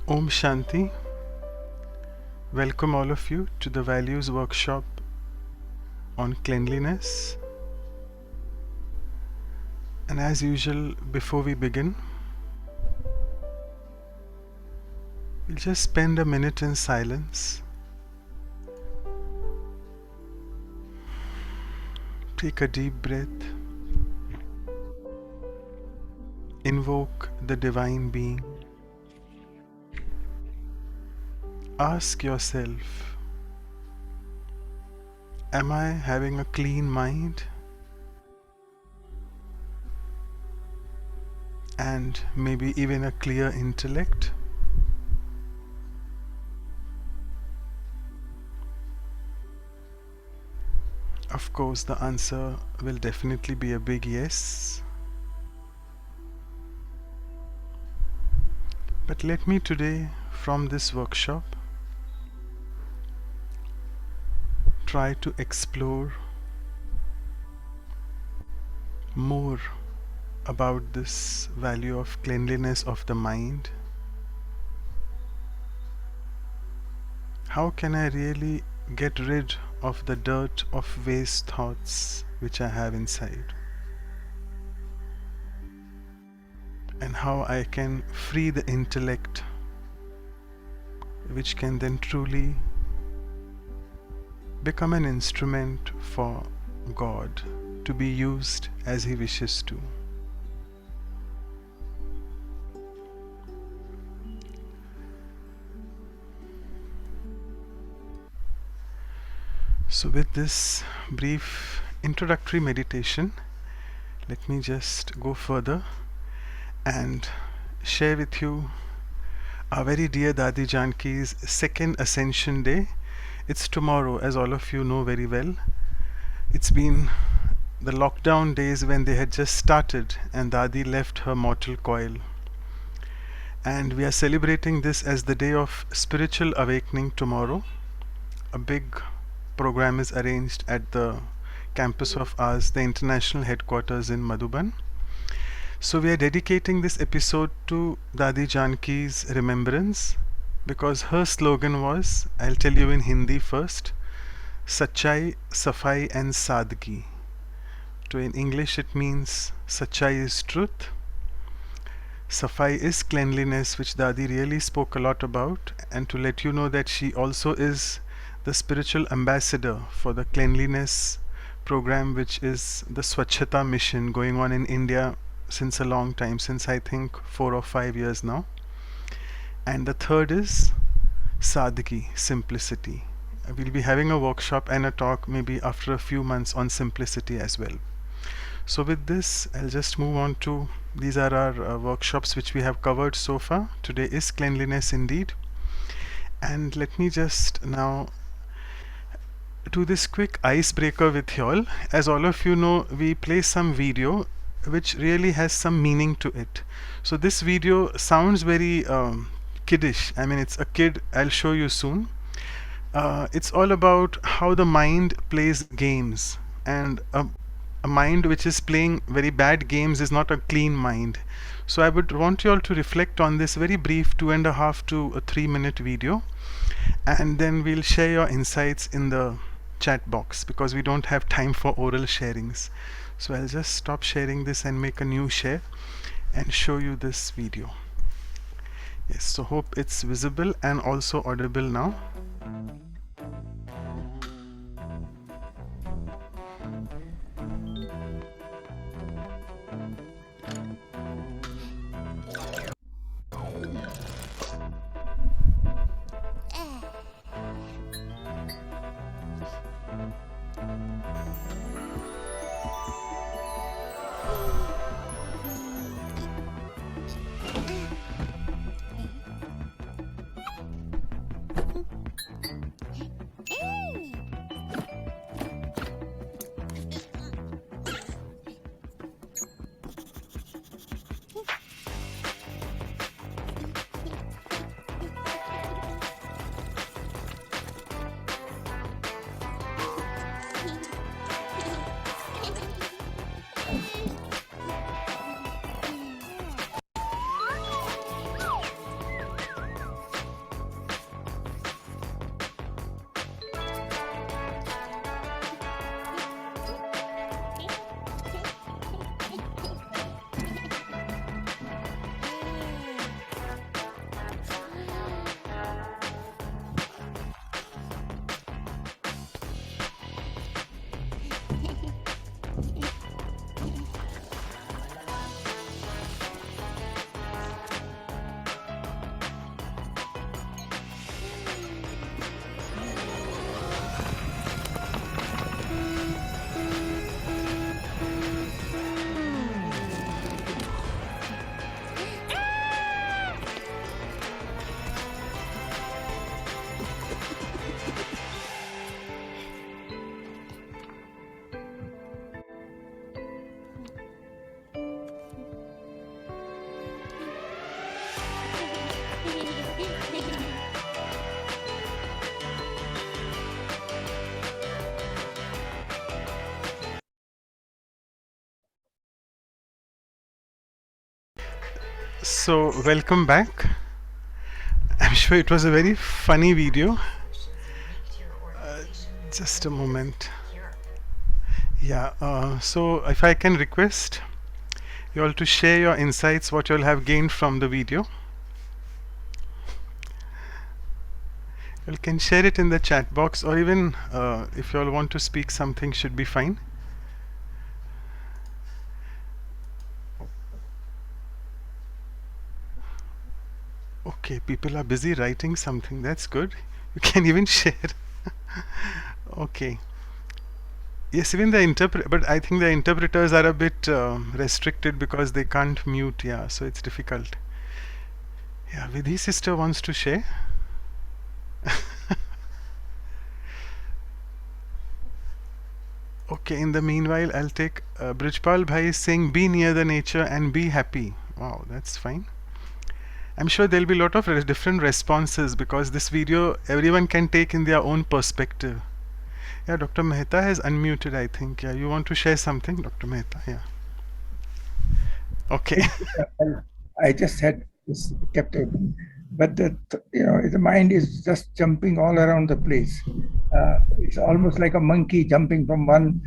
Om Shanti. Welcome all of you to the Values Workshop on Cleanliness. And as usual, before we begin, we'll just spend a minute in silence. Take a deep breath. Invoke the Divine Being. Ask yourself, am I having a clean mind? And maybe even a clear intellect? Of course, the answer will definitely be a big yes. But let me today, from this workshop, try to explore more about this value of cleanliness of the mind. How can I really get rid of the dirt of waste thoughts which I have inside? And how I can free the intellect, which can then truly become an instrument for God to be used as He wishes to. So with this brief introductory meditation, let me just go further and share with you our very dear Dadi Janki's second Ascension Day. It's tomorrow, as all of you know very well. It's been the lockdown days when they had just started and Dadi left her mortal coil. And we are celebrating this as the day of spiritual awakening tomorrow. A big program is arranged at the campus of ours, the international headquarters in Madhuban. So we are dedicating this episode to Dadi Janki's remembrance because her slogan was, I'll tell you in Hindi first, Sachai, Safai and Sadgi. So in English it means Sachai is truth, Safai is cleanliness, which Dadi really spoke a lot about, and to let you know that she also is the spiritual ambassador for the cleanliness program, which is the Swachhata mission going on in India since a long time, since I think 4 or 5 years now. And the third is Sadgi, simplicity. We'll be having a workshop and a talk maybe after a few months on simplicity as well. So with this, I'll just move on to, these are our workshops which we have covered so far. Today is cleanliness indeed. And let me just now do this quick icebreaker with y'all. As all of you know, we play some video which really has some meaning to it. So this video sounds very kiddish. I mean, it's a kid. I'll show you soon. It's all about how the mind plays games, and a mind which is playing very bad games is not a clean mind. So I would want you all to reflect on this very brief 2.5 to 3 minute video, and then we'll share your insights in the chat box because we don't have time for oral sharings. So I'll just stop sharing this and make a new share and show you this video. Yes, so hope it's visible and also audible now. So, welcome back. I'm sure it was a very funny video. Just a moment. Yeah, so if I can request you all to share your insights, what you all have gained from the video. You all can share it in the chat box, or even if you all want to speak something, should be fine. Okay, people are busy writing something. That's good. You can even share. Okay. Yes, even the interpret, but I think the interpreters are a bit restricted because they can't mute. Yeah, so it's difficult. Yeah, Vidhi sister wants to share. Okay, in the meanwhile, I'll take Brijpal Bhai is saying, be near the nature and be happy. Wow, that's fine. I'm sure there'll be a lot of different responses because this video everyone can take in their own perspective. Yeah, Dr. Mehta has unmuted, I think. Yeah, you want to share something, Dr. Mehta? Yeah. Okay. Well, I just had this kept open, but the mind is just jumping all around the place. It's almost like a monkey jumping from one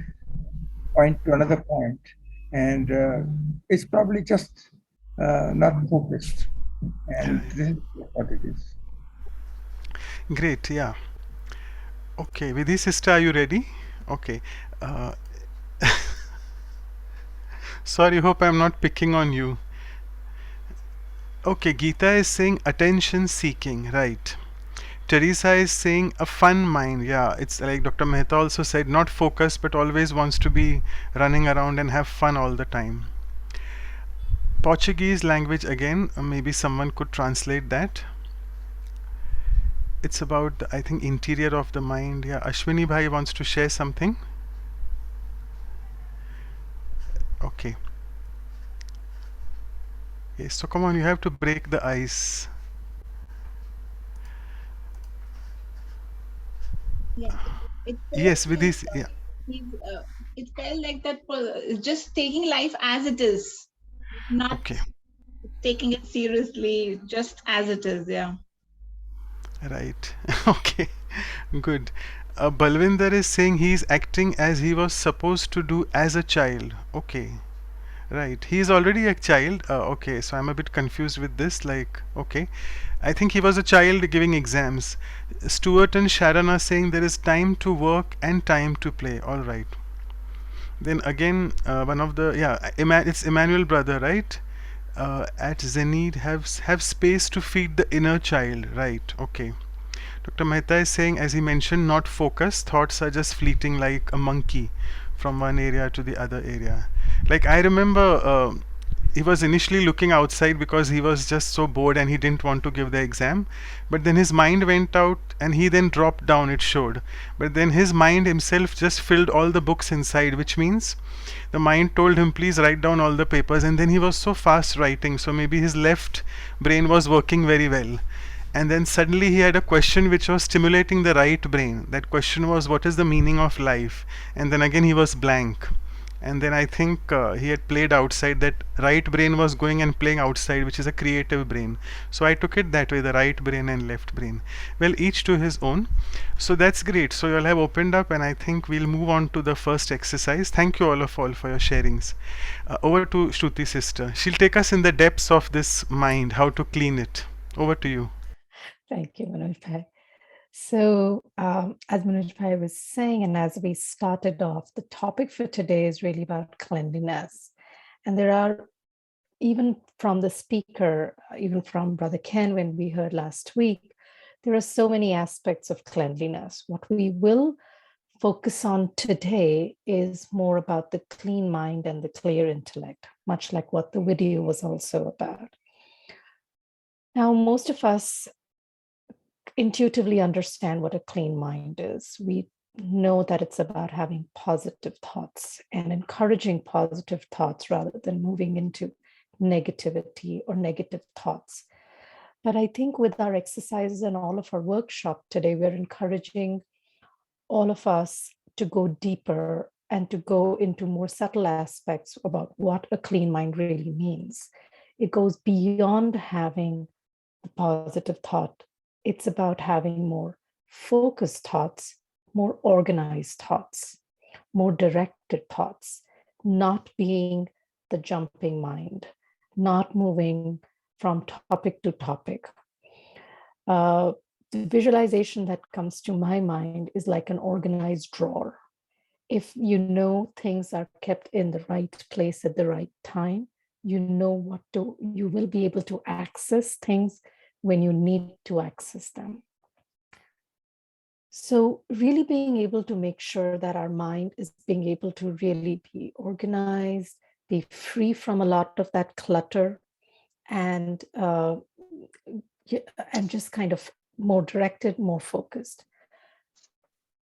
point to another point, and it's probably just not focused. And Right. this is what it is. Great. Yeah. Okay, Vidhi sister, are you ready? Okay. Uh, sorry, hope I'm not picking on you. Okay, Geeta is saying attention seeking, right? Teresa is saying a fun mind. Yeah, it's like Dr. Mehta also said, not focused but always wants to be running around and have fun all the time. Portuguese language again, maybe someone could translate that. It's about the, I think, interior of the mind. Yeah, Ashwini Bhai wants to share something. Okay. Yes, so come on, you have to break the ice. Yeah, it felt Yes, with like this, yeah. he's. It felt like that just taking life as it is, not Okay, taking it seriously, just as it is. Yeah. right. Okay, good. Balwinder is saying he's acting as he was supposed to do as a child. Okay, right. He is already a child. Okay, so I'm a bit confused with this. Like, okay, I think he was a child giving exams. Stuart and Sharon are saying there is time to work and time to play. All right. Then again, one of the yeah, it's Emmanuel brother, right? At Zenid have space to feed the inner child, right? Okay. Dr. Mehta is saying, as he mentioned, not focused. Thoughts are just fleeting like a monkey from one area to the other area. Like I remember, he was initially looking outside because he was just so bored and he didn't want to give the exam. But then his mind went out and he then dropped down, it showed. But then his mind himself just filled all the books inside, which means the mind told him, please write down all the papers. And then he was so fast writing, so maybe his left brain was working very well. And then suddenly he had a question which was stimulating the right brain. That question was, what is the meaning of life? And then again he was blank. And then I think he had played outside. That right brain was going and playing outside, which is a creative brain. So I took it that way, the right brain and left brain. Well, each to his own. So that's great. So you all have opened up, and I think we'll move on to the first exercise. Thank you all for your sharings. Over to Shruti sister. She'll take us in the depths of this mind, how to clean it. Over to you. Thank you, Manoj Bhai. So, as Manoj Bhai was saying, and as we started off, the topic for today is really about cleanliness. And there are, even from the speaker, even from Brother Ken, when we heard last week, there are so many aspects of cleanliness. What we will focus on today is more about the clean mind and the clear intellect, much like what the video was also about. Now, most of us intuitively understand what a clean mind is. We know that it's about having positive thoughts and encouraging positive thoughts rather than moving into negativity or negative thoughts. But I think with our exercises and all of our workshop today, we're encouraging all of us to go deeper and to go into more subtle aspects about what a clean mind really means. It goes beyond having the positive thought. It's about having more focused thoughts, more organized thoughts, more directed thoughts, not being the jumping mind, not moving from topic to topic. The visualization that comes to my mind is like an organized drawer. If you know things are kept in the right place at the right time, you know you will be able to access things when you need to access them. So really being able to make sure that our mind is being able to really be organized, be free from a lot of that clutter, and just kind of more directed, more focused.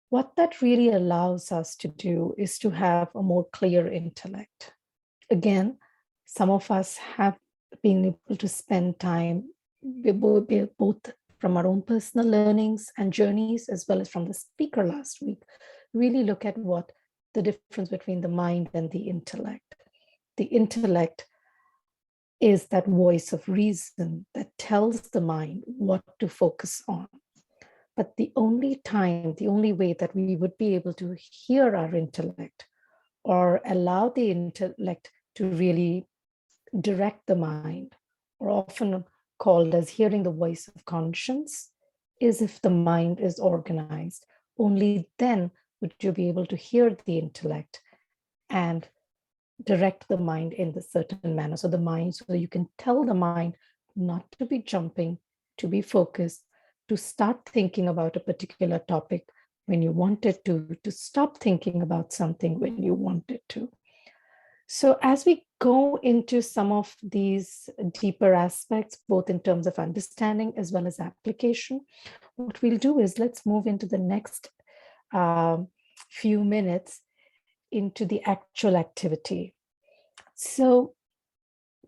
What that really allows us to do is to have a more clear intellect. Again, some of us have been able to spend time both from our own personal learnings and journeys, as well as from the speaker last week, really look at what the difference between the mind and the intellect. The intellect is that voice of reason that tells the mind what to focus on. But the only way that we would be able to hear our intellect or allow the intellect to really direct the mind, or often called as hearing the voice of conscience, is if the mind is organized. Only then would you be able to hear the intellect and direct the mind in the certain manner. So you can tell the mind not to be jumping, to be focused, to start thinking about a particular topic when you want it to stop thinking about something when you want it to. So as we go into some of these deeper aspects, both in terms of understanding as well as application, what we'll do is let's move into the next few minutes into the actual activity. So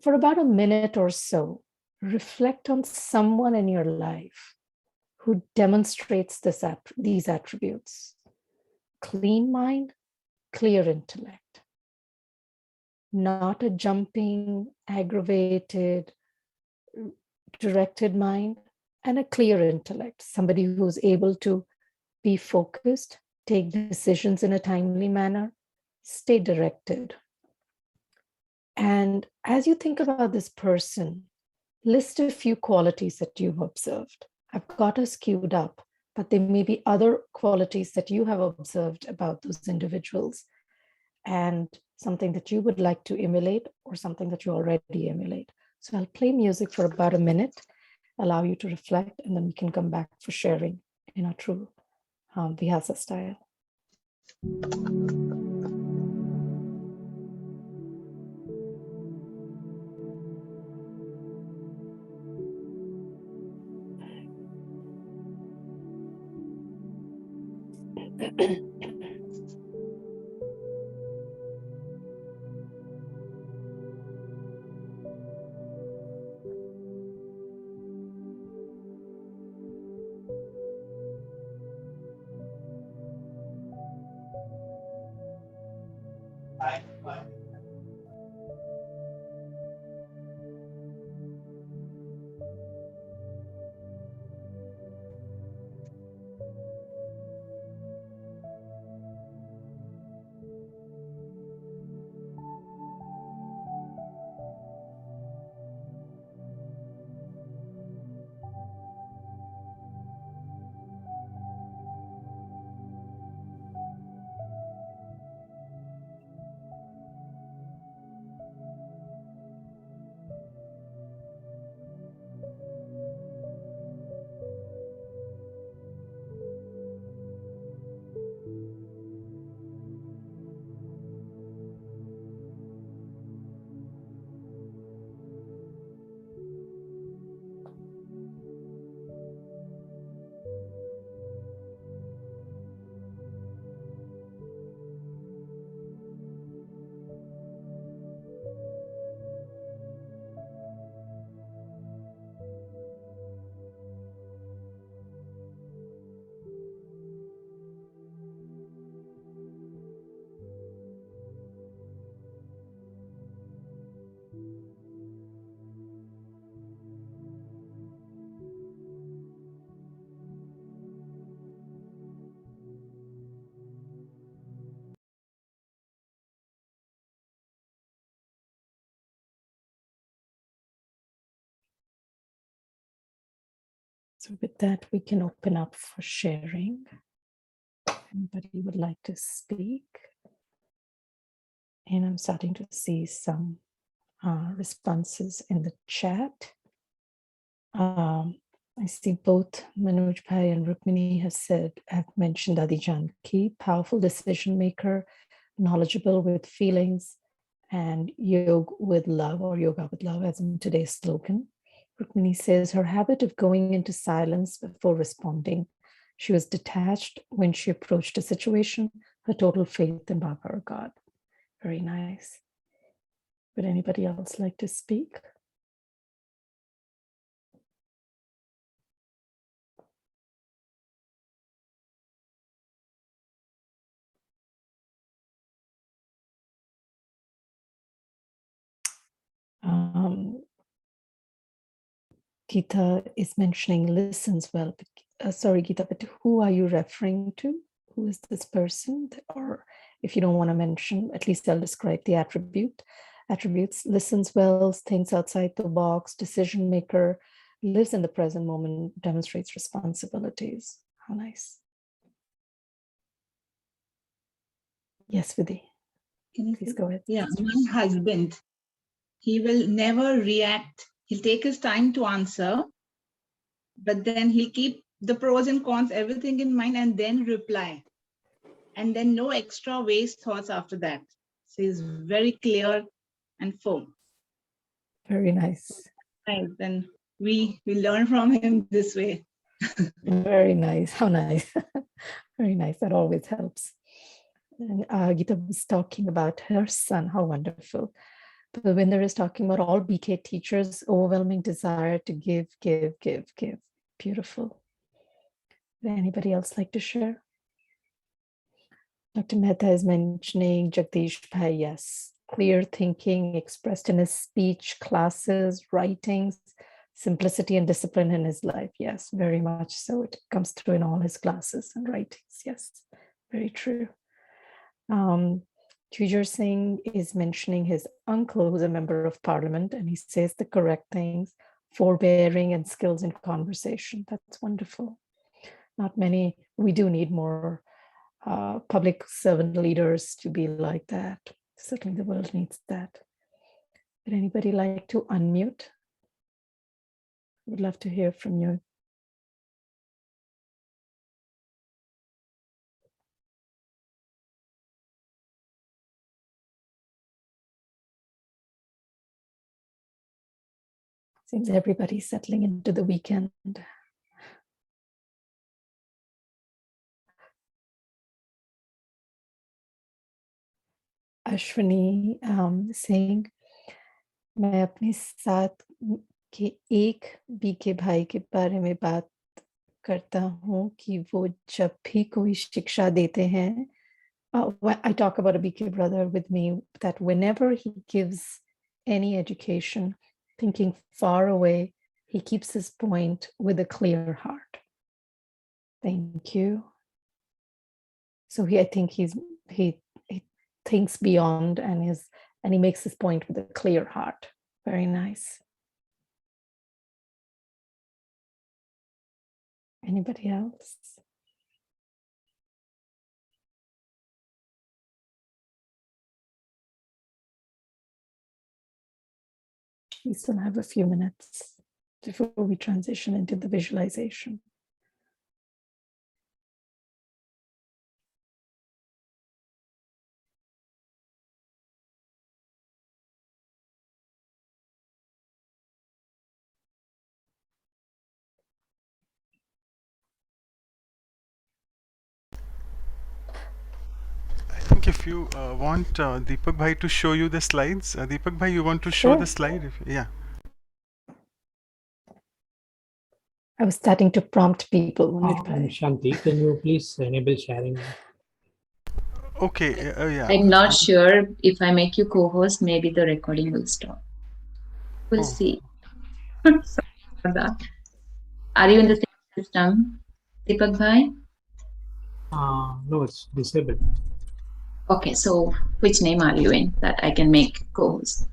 for about a minute or so, reflect on someone in your life who demonstrates these attributes: clean mind, clear intellect, not a jumping, aggravated, directed mind, and a clear intellect, somebody who's able to be focused, take decisions in a timely manner, stay directed. And as you think about this person, list a few qualities that you've observed. I've got us queued up, but there may be other qualities that you have observed about those individuals, and something that you would like to emulate or something that you already emulate. So I'll play music for about a minute, allow you to reflect, and then we can come back for sharing in our true Vyasa style. So with that, we can open up for sharing. Anybody would like to speak? And I'm starting to see some responses in the chat. I see both Manoj Bhai and Rukmini have mentioned Adi Janki, powerful decision maker, knowledgeable with feelings, and yoga with love, or yoga with love, as in today's slogan. Rukmini says her habit of going into silence before responding. She was detached when she approached a situation, her total faith in Baba or God. Very nice. Would anybody else like to speak? Gita is mentioning listens well. Sorry, Gita, but who are you referring to? Who is this person? Or if you don't want to mention, at least I'll describe the attributes. Listens well, thinks outside the box, decision maker, lives in the present moment, demonstrates responsibilities. How nice. Yes, Vidhi. Please go ahead. Yeah, my husband, he will never react. He'll take his time to answer, but then he'll keep the pros and cons, everything in mind, and then reply. And then no extra waste thoughts after that. So he's very clear and firm. Very nice. Then we learn from him this way. Very nice. How nice. Very nice. That always helps. And Gita was talking about her son. How wonderful. Bhavinder is talking about all BK teachers' overwhelming desire to give. Beautiful. Would anybody else like to share? Dr. Mehta is mentioning Jagdish Bhai, yes. Clear thinking expressed in his speech, classes, writings, simplicity and discipline in his life. Yes, very much so. It comes through in all his classes and writings. Yes, very true. Jujur Singh is mentioning his uncle, who's a member of parliament, and he says the correct things, forbearing and skills in conversation. That's wonderful. Not many, we do need more public servant leaders to be like that. Certainly the world needs that. Would anybody like to unmute? Would love to hear from you. Seems everybody's settling into the weekend. Ashwini saying, मैं अपने साथ के एक BK भाई के बारे में बात करता हूँ कि वो जब भी कोई शिक्षा देते हैं, I talk about a BK brother with me, that whenever he gives any education, thinking far away, he keeps his point with a clear heart. Thank you. So I think he thinks beyond and he makes his point with a clear heart. Very nice. Anybody else? We still have a few minutes before we transition into the visualization. I think if you want Deepak Bhai to show you the slides, Deepak Bhai, you want to show the slide? Yeah. I was starting to prompt people. Shanti, can you please enable sharing? Okay, yeah. I'm not sure if I make you co-host, maybe the recording will stop. We'll see. Sorry for that. Are you in the same system, Deepak Bhai? No, it's disabled. Okay, so which name are you in that I can make co-host?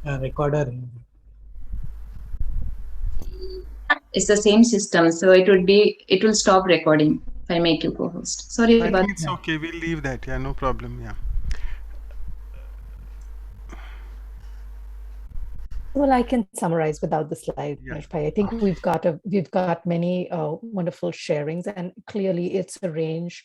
Recorder. It's the same system, so it will stop recording if I make you co-host. Sorry I about think it's okay. We'll leave that. Yeah, no problem. Yeah. Well, I can summarize without the slide, Yeah. Manoj Bhai. I think we've got many wonderful sharings, and clearly it's a range,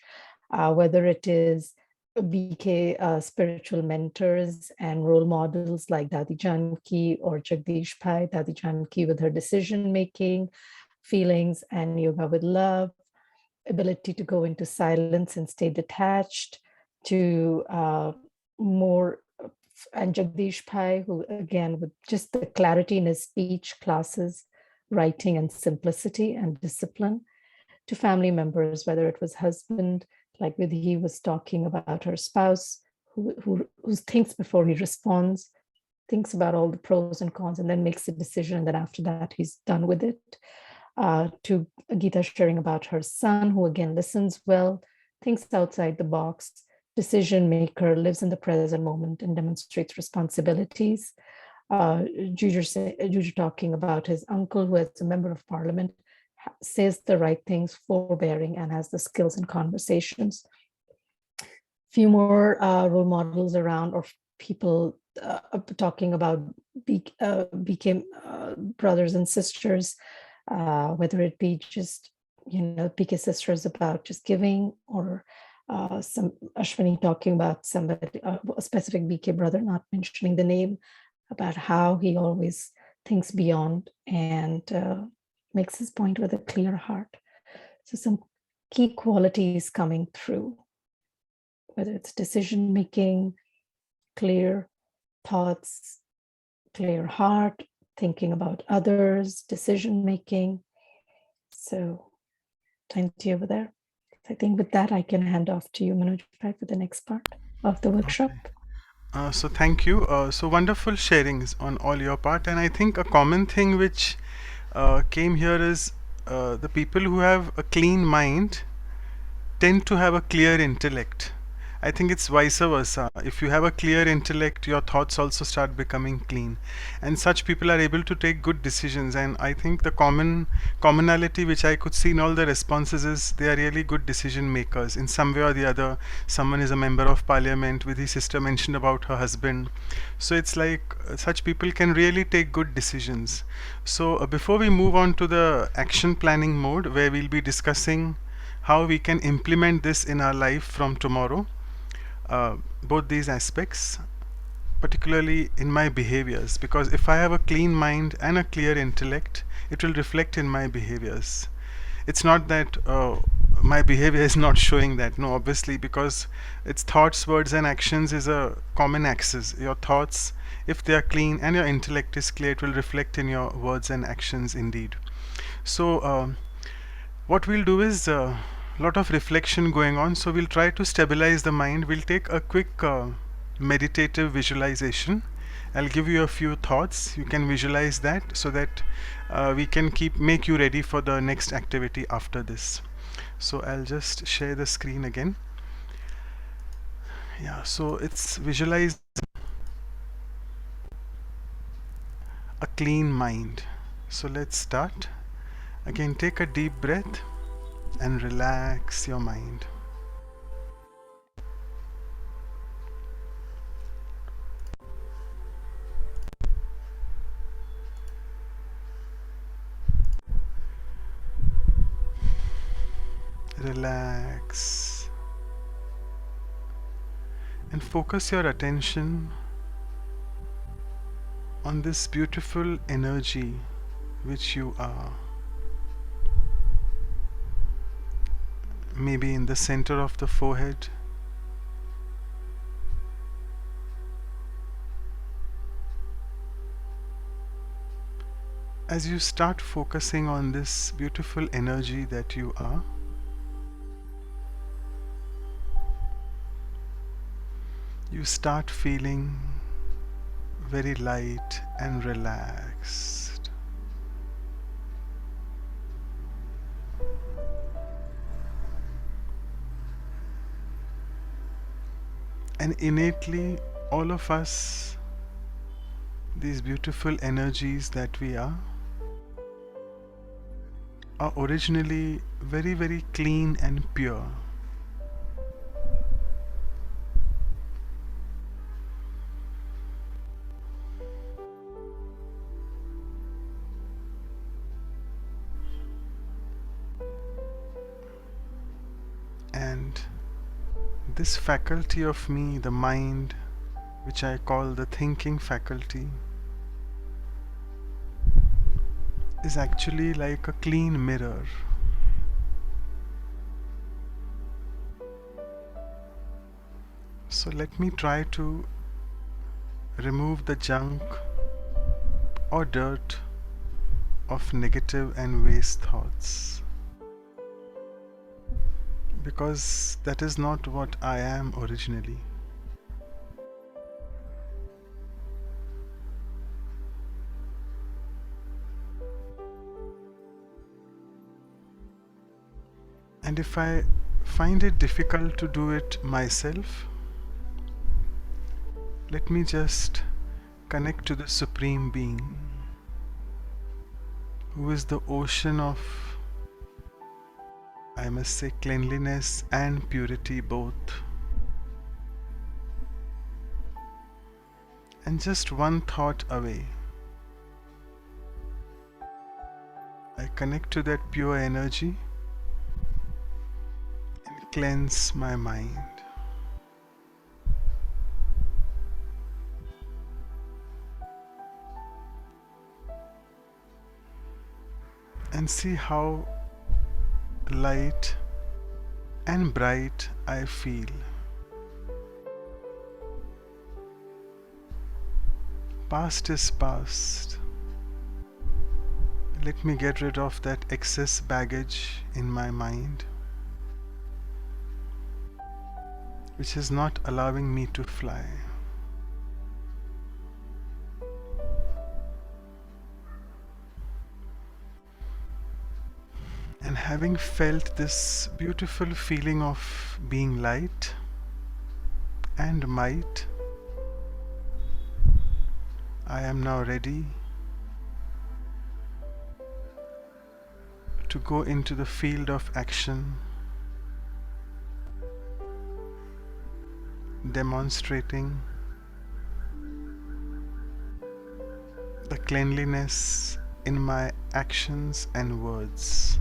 whether it is BK spiritual mentors and role models like Dadi Janki or Jagdish Bhai, Dadi Janki with her decision making, feelings and yoga with love, ability to go into silence and stay detached, to more, and Jagdish Bhai, who again, with just the clarity in his speech, classes, writing, and simplicity and discipline, to family members, whether it was husband, like Vidhi was talking about her spouse, who thinks before he responds, thinks about all the pros and cons, and then makes a decision, and then after that, he's done with it. To Geeta sharing about her son, who again listens well, thinks outside the box, decision maker, lives in the present moment, and demonstrates responsibilities. Juju talking about his uncle, who is a member of parliament, says the right things, forbearing, and has the skills in conversations. Few more role models around, or people talking about became brothers and sisters, whether it be just, PK sisters about just giving, or some Ashwini talking about somebody, a specific BK brother, not mentioning the name, about how he always thinks beyond and makes his point with a clear heart. So some key qualities coming through, whether it's decision making, clear thoughts, clear heart, thinking about others, decision making. So thank you over there. I think with that, I can hand off to you, Manoj, for the next part of the workshop. So thank you. So wonderful sharings on all your part, and I think a common thing which came here is the people who have a clean mind tend to have a clear intellect. I think it's vice versa. If you have a clear intellect, your thoughts also start becoming clean, and such people are able to take good decisions. And I think the commonality which I could see in all the responses is they are really good decision makers in some way or the other. Someone is a member of parliament. With his sister mentioned about her husband, so it's like such people can really take good decisions. So before we move on to the action planning mode, where we'll be discussing how we can implement this in our life from tomorrow, both these aspects, particularly in my behaviors, because if I have a clean mind and a clear intellect, it will reflect in my behaviors. It's not that my behavior is not showing that, no, obviously, because it's thoughts, words, and actions is a common axis. Your thoughts, if they are clean and your intellect is clear, it will reflect in your words and actions indeed. So what we'll do is lot of reflection going on, so we'll try to stabilize the mind. We'll take a quick meditative visualization. I'll give you a few thoughts. You can visualize that so that we can make you ready for the next activity after this. So I'll just share the screen again. Yeah, so it's visualize a clean mind. So let's start. Again, take a deep breath and relax your mind. Relax and focus your attention on this beautiful energy which you are. Maybe in the center of the forehead, as you start focusing on this beautiful energy that you are, you start feeling very light and relaxed. And innately, all of us, these beautiful energies that we are, are originally very, very clean and pure. And this faculty of me, the mind, which I call the thinking faculty, is actually like a clean mirror. So let me try to remove the junk or dirt of negative and waste thoughts, because that is not what I am originally. And if I find it difficult to do it myself, let me just connect to the Supreme Being, who is the ocean of, I must say, cleanliness and purity both. And just one thought away, I connect to that pure energy and cleanse my mind. And see how light and bright I feel. Past is past. Let me get rid of that excess baggage in my mind, which is not allowing me to fly. And having felt this beautiful feeling of being light and might, I am now ready to go into the field of action, demonstrating the cleanliness in my actions and words.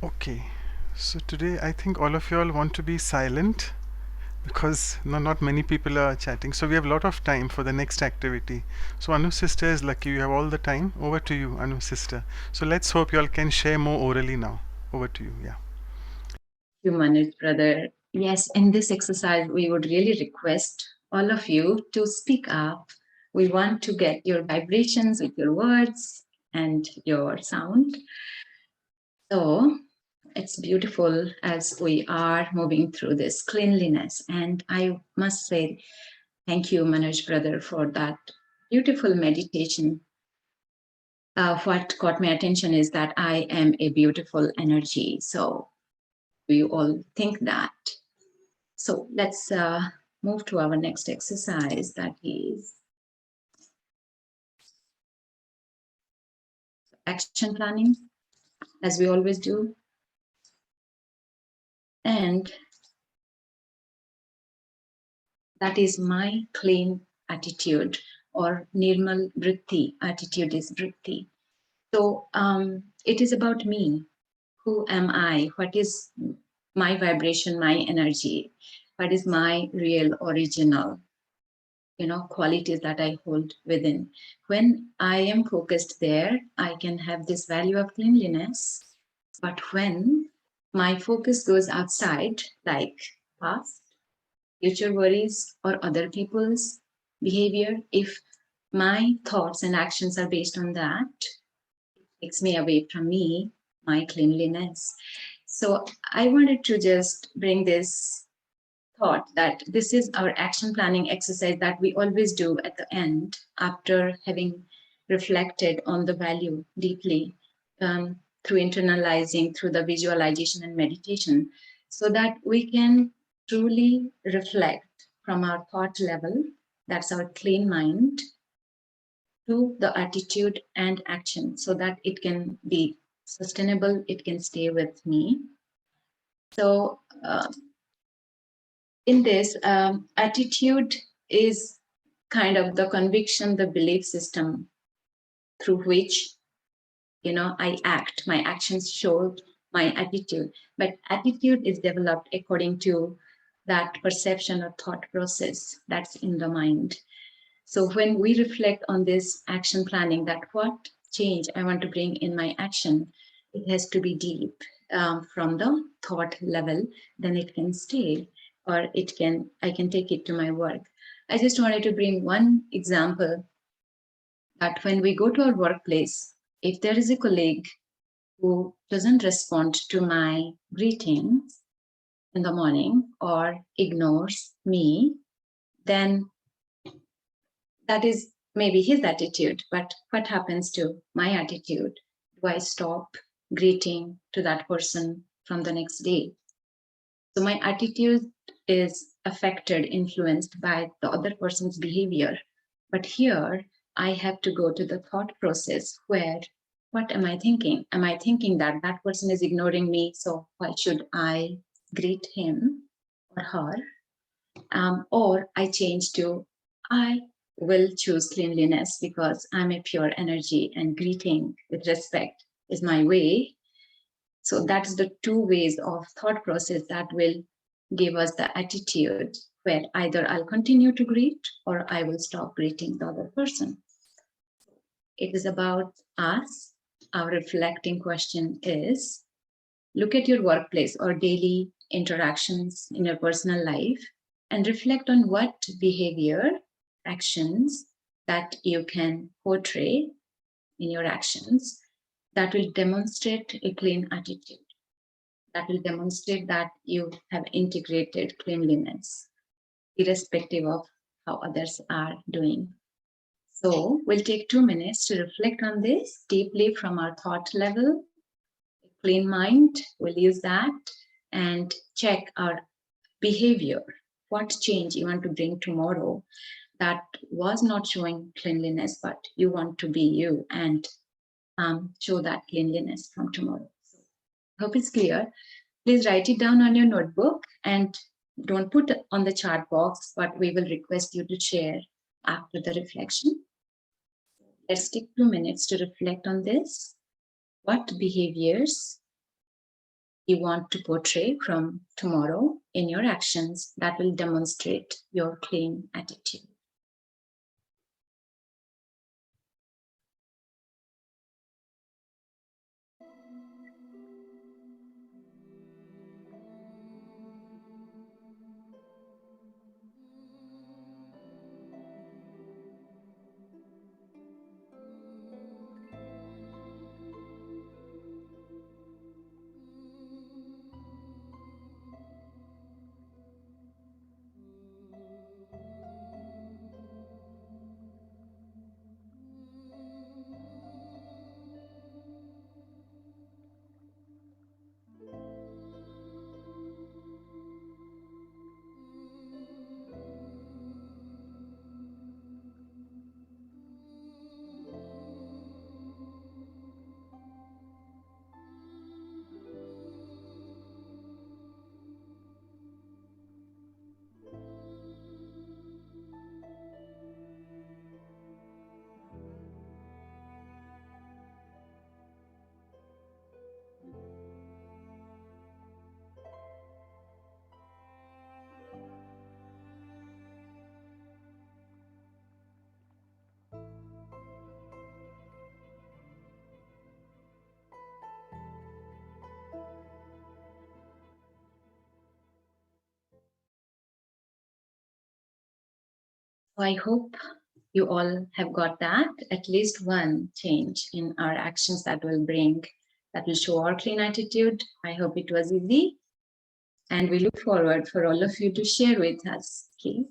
Okay, so today I think all of you all want to be silent because not many people are chatting. So we have a lot of time for the next activity. So Anu sister is lucky, you have all the time. Over to you, Anu sister. So let's hope you all can share more orally now. Over to you, yeah. You, Manoj brother. Yes, in this exercise, we would really request all of you to speak up. We want to get your vibrations with your words and your sound. So it's beautiful as we are moving through this cleanliness. And I must say, thank you, Manoj brother, for that beautiful meditation. What caught my attention is that I am a beautiful energy. So we all think that. So let's move to our next exercise, that is action planning, as we always do. And that is my clean attitude, or Nirmal Vritti. Attitude is Vritti. So it is about me. Who am I? What is my vibration, my energy? What is my real original, qualities that I hold within? When I am focused there, I can have this value of cleanliness. But when my focus goes outside, like past, future worries, or other people's behavior, if my thoughts and actions are based on that, takes me away from me, my cleanliness. So I wanted to just bring this thought that this is our action planning exercise that we always do at the end after having reflected on the value deeply, through internalizing, through the visualization and meditation, so that we can truly reflect from our thought level, that's our clean mind, to the attitude and action, so that it can be sustainable, it can stay with me. So in this, attitude is kind of the conviction, the belief system through which, I act. My actions show my attitude, but attitude is developed according to that perception or thought process that's in the mind. So when we reflect on this action planning, that what change I want to bring in my action, it has to be deep, from the thought level, then it can stay, or I can take it to my work. I just wanted to bring one example that when we go to our workplace, if there is a colleague who doesn't respond to my greetings in the morning or ignores me, then that is maybe his attitude, but what happens to my attitude? Do I stop greeting to that person from the next day? So my attitude is affected, influenced by the other person's behavior. But here I have to go to the thought process where, what am I thinking? Am I thinking that that person is ignoring me, so why should I greet him or her? Or I change to, I will choose cleanliness because I'm a pure energy and greeting with respect is my way. So that's the two ways of thought process that will give us the attitude where either I'll continue to greet or I will stop greeting the other person. It is about us. Our reflecting question is, look at your workplace or daily interactions in your personal life and reflect on what behavior, actions that you can portray in your actions that will demonstrate a clean attitude, that will demonstrate that you have integrated cleanliness, irrespective of how others are doing. So we'll take 2 minutes to reflect on this deeply from our thought level. Clean mind, we'll use that and check our behavior. What change you want to bring tomorrow that was not showing cleanliness, but you want to be you and show that cleanliness from tomorrow. So, hope it's clear. Please write it down on your notebook and don't put it on the chat box, but we will request you to share after the reflection. Let's take 2 minutes to reflect on this. What behaviors you want to portray from tomorrow in your actions that will demonstrate your clean attitude. I hope You all have got that, at least one change in our actions that will show our clean attitude. I hope it was easy. And we look forward for all of you to share with us, please.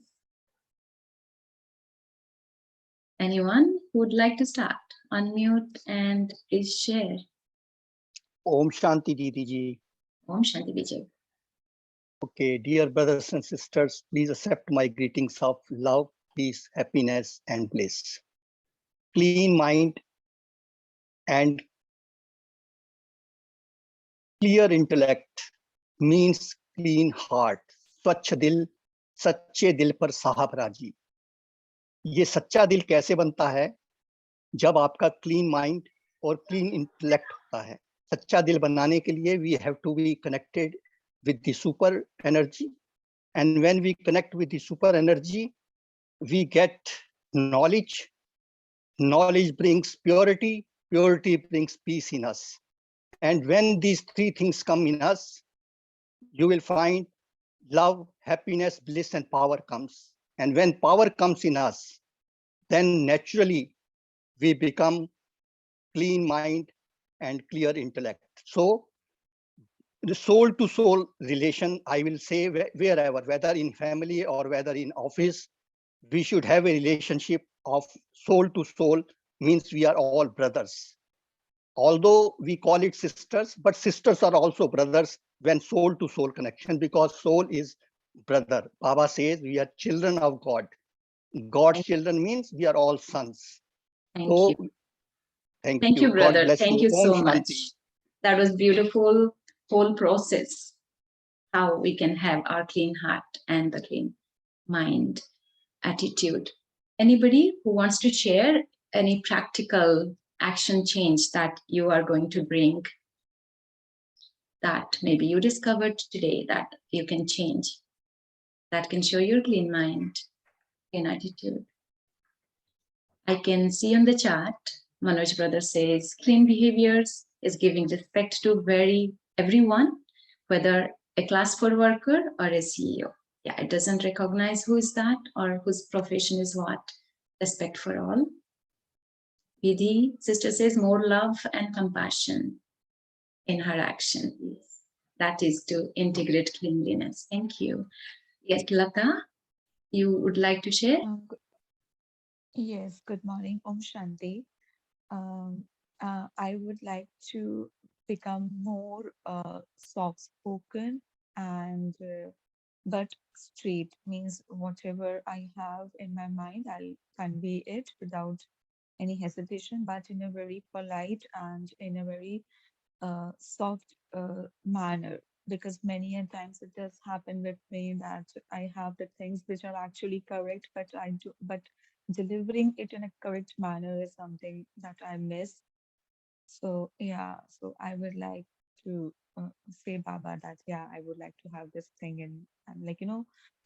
Anyone who would like to start? Unmute and please share. Om Shanti Didi ji. Om Shanti Vijay. Okay, dear brothers and sisters, please accept my greetings of love, peace, happiness, and bliss. Clean mind and clear intellect means clean heart. स्वच्छ दिल, सच्चे दिल पर साहब राजी. ये सच्चा दिल कैसे बनता है? जब आपका क्लीन माइंड और क्लीन इंटेलेक्ट होता है. सच्चा दिल बनाने के लिए we have to be connected with the super energy, and when we connect with the super energy, we get knowledge. Knowledge brings purity, purity brings peace in us. And when these three things come in us, you will find love, happiness, bliss, and power comes. And when power comes in us, then naturally we become clean mind and clear intellect. So the soul to soul relation, I will say, wherever, whether in family or whether in office, we should have a relationship of soul to soul, means we are all brothers. Although we call it sisters, but sisters are also brothers when soul to soul connection, because soul is brother. Baba says we are children of God. God's children means we are all sons. Thank you. Thank you, brother. God bless Thank you. you Om so much. Shanti. That was beautiful whole process, how we can have our clean heart and the clean mind attitude. Anybody who wants to share any practical action change that you are going to bring, that maybe you discovered today that you can change, that can show your clean mind, clean attitude? I can see on the chat, Manoj brother says, clean behaviors is giving respect to everyone, whether a class 4 worker or a CEO. Yeah, it doesn't recognize who is that or whose profession is what. Respect for all. Vidhi, sister says, more love and compassion in her action. Yes, that is to integrate cleanliness. Thank you. Yes, Lata, you would like to share? Yes, good morning, Om Shanti. I would like to become more soft-spoken and but straight, means whatever I have in my mind, I'll convey it without any hesitation, but in a very polite and in a very soft manner, because many a times it does happen with me that I have the things which are actually correct, but delivering it in a correct manner is something that I miss. So yeah, so I would like to say Baba that yeah, I would like to have this thing in, and like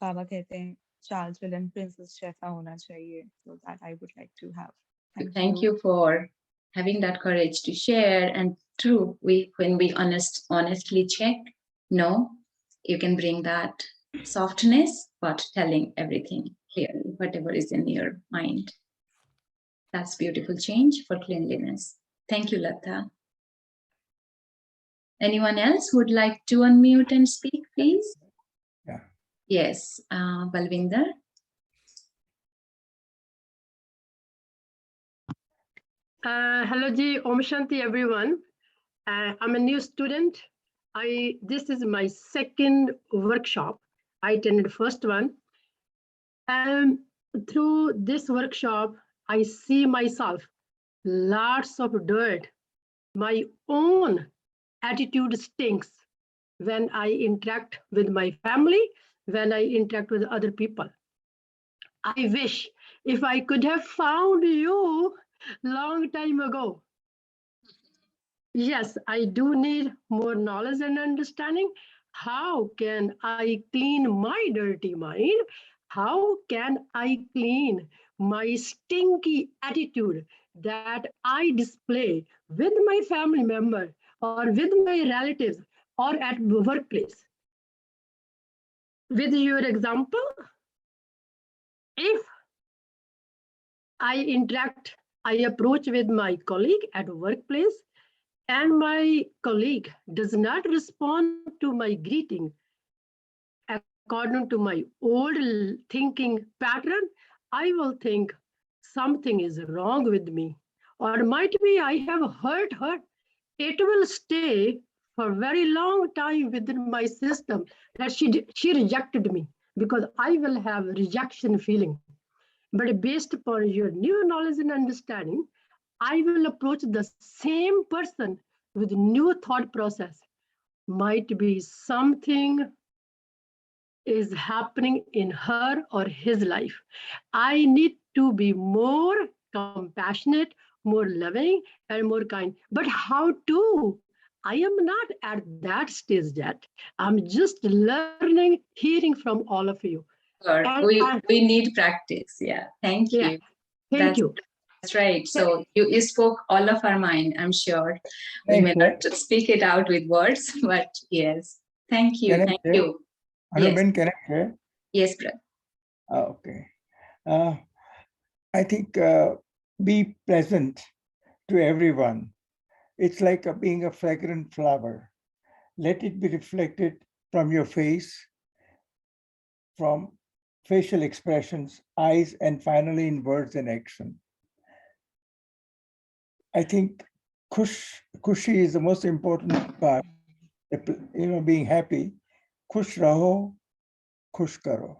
Baba कहते हैं चाल चलन princess जैसा होना चाहिए, so that I would like to have. Thank you for having that courage to share. And true, when we honestly check, no, you can bring that softness, but telling everything clearly, whatever is in your mind. That's beautiful change for cleanliness. Thank you, Lata. Anyone else who would like to unmute and speak, please? Yeah. Yes, Balvinder. Hello ji, Om Shanti everyone. I'm a new student. This is my second workshop. I attended first one. Through this workshop, I see myself lots of dirt. My own attitude stinks when I interact with my family, when I interact with other people. I wish if I could have found you long time ago. Yes, I do need more knowledge and understanding. How can I clean my dirty mind? How can I clean my stinky attitude that I display with my family member or with my relatives or at the workplace? With your example, if I approach with my colleague at workplace, and my colleague does not respond to my greeting according to my old thinking pattern, I will think something is wrong with me. Or might be I have hurt her. It will stay for a very long time within my system that she rejected me, because I will have rejection feeling. But based upon your new knowledge and understanding, I will approach the same person with new thought process. Might be something is happening in her or his life. I need to be more compassionate, more loving, and more kind. But how to? I am not at that stage yet. I'm just learning, hearing from all of you. Sure. And We need practice. Yeah. Thank yeah, you. thank you. That's right. So you spoke all of our mind, I'm sure. We may not speak it out with words, but yes. Thank you. Can I Thank share? you. Yes. Anuben, can I share? Yes, brother. Okay. I think be pleasant to everyone. It's like being a fragrant flower. Let it be reflected from your face, from facial expressions, eyes, and finally in words and action. I think Kushi is the most important part. Being happy. Khush raho, khush karo.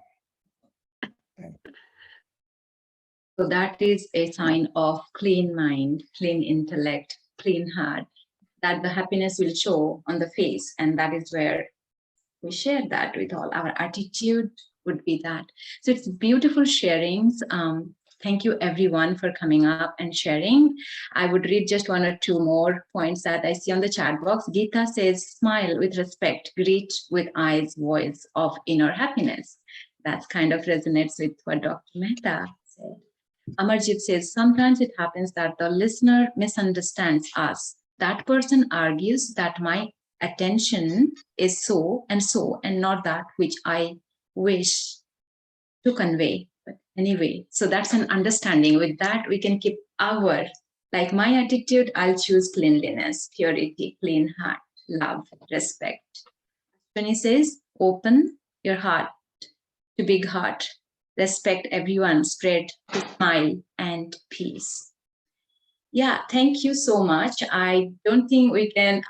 So that is a sign of clean mind, clean intellect, clean heart, that the happiness will show on the face. And that is where we share that with all. Our attitude would be that. So it's beautiful sharings. Thank you everyone for coming up and sharing. I would read just one or two more points that I see on the chat box. Geeta says, smile with respect, greet with eyes, voice of inner happiness. That kind of resonates with what Dr. Mehta said. Amarjit says, sometimes it happens that the listener misunderstands us. That person argues that my attention is so and not that which I wish to convey. But anyway, so that's an understanding. With that, we can keep our, like my attitude, I'll choose cleanliness, purity, clean heart, love, respect. When he says, open your heart to big heart, respect everyone, spread smile and peace. Yeah, thank you so much. I don't think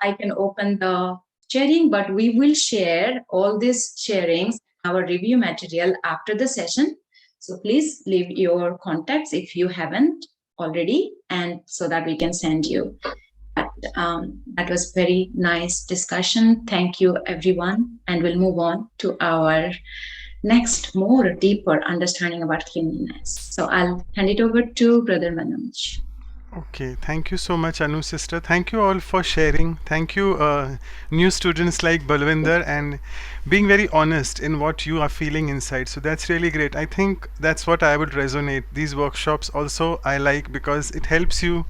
I can open the sharing, but we will share all these sharings, our review material after the session. So please leave your contacts if you haven't already, and so that we can send you. But, that was very nice discussion. Thank you, everyone. And we'll move on to our next, more deeper understanding about cleanliness. So I'll hand it over to Brother Manoj. Okay, thank you so much, Anu sister. Thank you all for sharing. Thank you, new students like Balwinder, and being very honest in what you are feeling inside. So that's really great. I think that's what I would resonate. These workshops also I like because it helps you,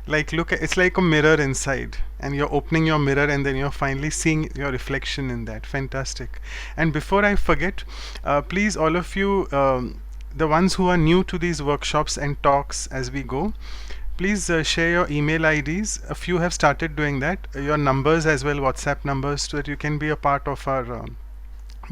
like, look at, it's like a mirror inside, and you're opening your mirror and then you're finally seeing your reflection in that. Fantastic. And before I forget, please, all of you, the ones who are new to these workshops and talks as we go, please share your email IDs. A few have started doing that. Your numbers as well, WhatsApp numbers, so that you can be a part of our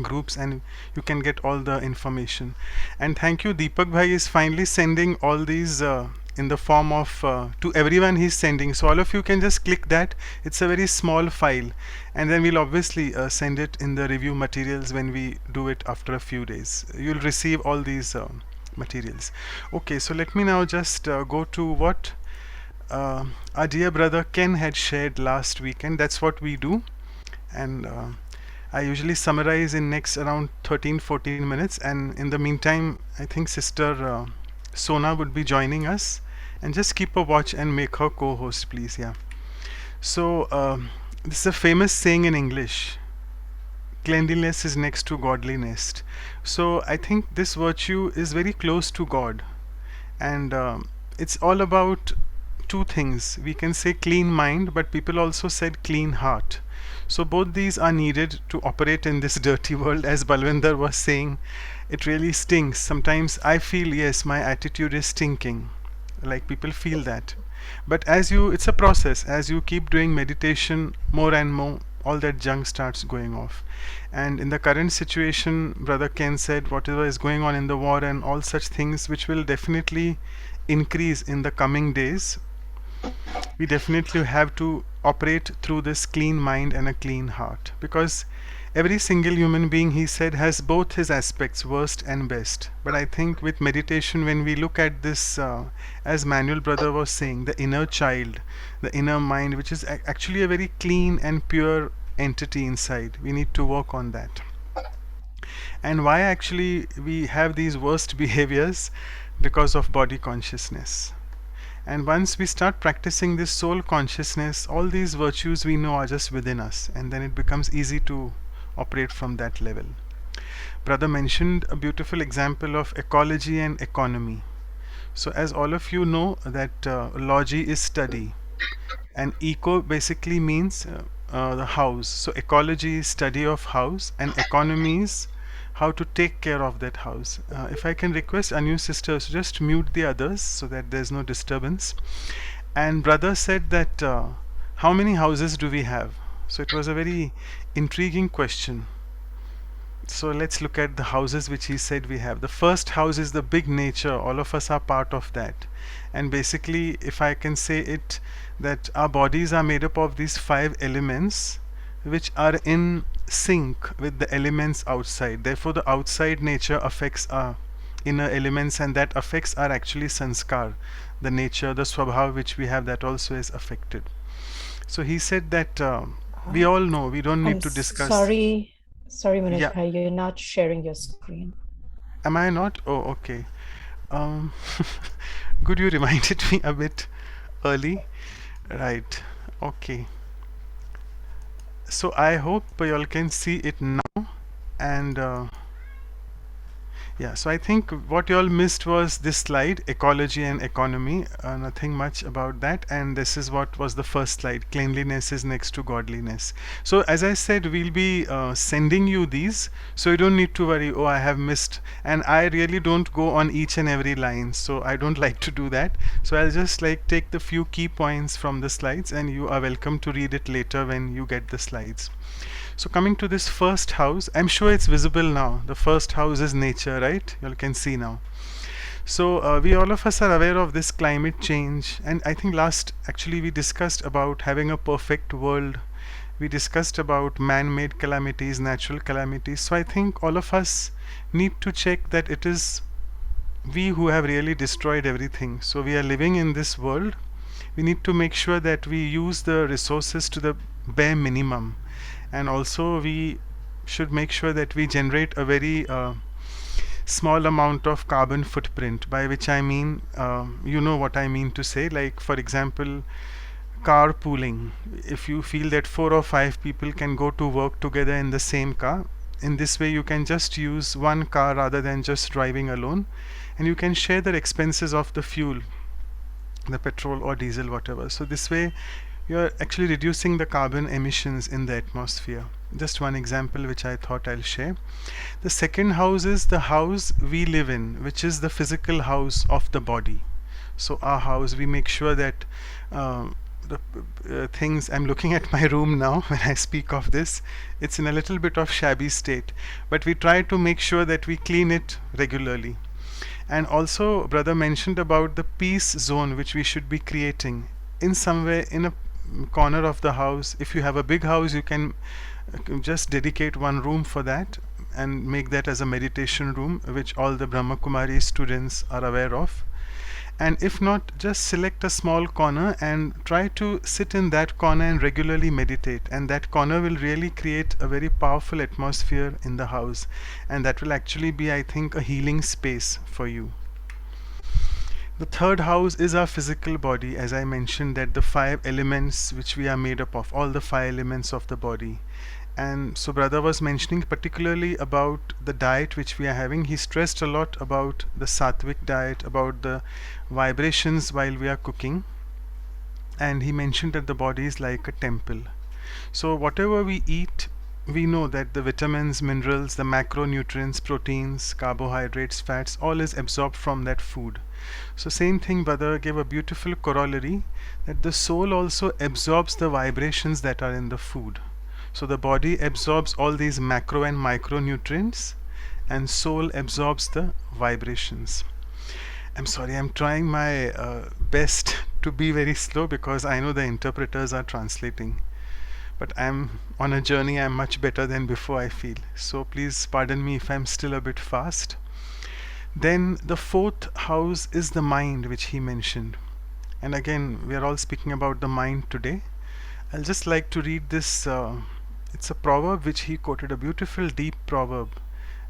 groups and you can get all the information. And thank you, Deepak Bhai is finally sending all these in the form of to everyone he's sending. So all of you can just click that. It's a very small file, and then we'll obviously send it in the review materials when we do it after a few days. You'll receive all these materials. Okay, so let me now just go to what our dear brother Ken had shared last weekend. That's what we do, and I usually summarize in next around 13-14 minutes, and in the meantime I think sister Sona would be joining us, and just keep a watch and make her co-host, please. Yeah, so this is a famous saying in English: cleanliness is next to godliness. So I think this virtue is very close to God, and it's all about two things. We can say clean mind, but people also said clean heart. So both these are needed to operate in this dirty world. As Balwinder was saying, it really stinks. Sometimes I feel, yes, my attitude is stinking. Like people feel that. But it's a process. As you keep doing meditation more and more, all that junk starts going off. And in the current situation, Brother Ken said, whatever is going on in the war and all such things, which will definitely increase in the coming days, we definitely have to operate through this clean mind and a clean heart, because every single human being, he said, has both his aspects, worst and best. But I think with meditation, when we look at this, as Manuel brother was saying, the inner child, the inner mind, which is actually a very clean and pure entity inside, we need to work on that. And why actually we have these worst behaviors? Because of body consciousness. And once we start practicing this soul consciousness, all these virtues we know are just within us, and then it becomes easy to operate from that level. Brother mentioned a beautiful example of ecology and economy. So as all of you know that logy is study, and eco basically means the house. So ecology is study of house, and economy is how to take care of that house. If I can request Anu sisters, just mute the others so that there's no disturbance. And brother said that how many houses do we have? So it was a very intriguing question. So let's look at the houses which he said we have. The first house is the big nature. All of us are part of that. And basically, if I can say it, that our bodies are made up of these 5 elements which are in sync with the elements outside. Therefore, the outside nature affects our inner elements, and that affects our actually sanskar, the nature, the swabhav which we have, that also is affected. So he said that we all know, we don't need to discuss. Sorry, Manoj Yeah. Bhai, you're not sharing your screen. Am I not? Oh, okay. Um, good, you reminded me a bit early. Right. Okay. So I hope you all can see it now. And yeah, so I think what you all missed was this slide, ecology and economy. Nothing much about that. And this is what was the first slide. Cleanliness is next to godliness. So as I said, we'll be sending you these, so you don't need to worry, oh, I have missed. And I really don't go on each and every line, so I don't like to do that. So I'll just like take the few key points from the slides, and you are welcome to read it later when you get the slides. So coming to this first house, I'm sure it's visible now. The first house is nature, right? You all can see now. So we all of us are aware of this climate change, and I think actually we discussed about having a perfect world. We discussed about man-made calamities, natural calamities. So I think all of us need to check that it is we who have really destroyed everything. So we are living in this world. We need to make sure that we use the resources to the bare minimum. And also we should make sure that we generate a very small amount of carbon footprint, by which I mean, you know what I mean to say, like for example, carpooling. If you feel that 4 or 5 people can go to work together in the same car, in this way you can just use one car rather than just driving alone, and you can share the expenses of the fuel, the petrol or diesel, whatever. So this way you're actually reducing the carbon emissions in the atmosphere. Just one example which I thought I'll share. The second house is the house we live in, which is the physical house of the body. So our house, we make sure that the things, I'm looking at my room now when I speak of this, it's in a little bit of shabby state, but we try to make sure that we clean it regularly. And also brother mentioned about the peace zone which we should be creating in somewhere in a corner of the house. If you have a big house, you can just dedicate one room for that and make that as a meditation room, which all the Brahma Kumari students are aware of. And if not, just select a small corner and try to sit in that corner and regularly meditate, and that corner will really create a very powerful atmosphere in the house, and that will actually be, I think, a healing space for you. The third house is our physical body. As I mentioned, that the 5 elements which we are made up of, all the 5 elements of the body. And so brother was mentioning particularly about the diet which we are having. He stressed a lot about the sattvic diet, about the vibrations while we are cooking, and he mentioned that the body is like a temple. So whatever we eat, we know that the vitamins, minerals, the macronutrients, proteins, carbohydrates, fats, all is absorbed from that food. So same thing, brother gave a beautiful corollary that the soul also absorbs the vibrations that are in the food. So the body absorbs all these macro and micronutrients, and soul absorbs the vibrations. I'm sorry, I'm trying my best to be very slow because I know the interpreters are translating. But I'm on a journey, I'm much better than before, I feel. So please pardon me if I'm still a bit fast. Then the fourth house is the mind, which he mentioned. And again, we are all speaking about the mind today. I'll just like to read this. It's a proverb which he quoted, a beautiful, deep proverb.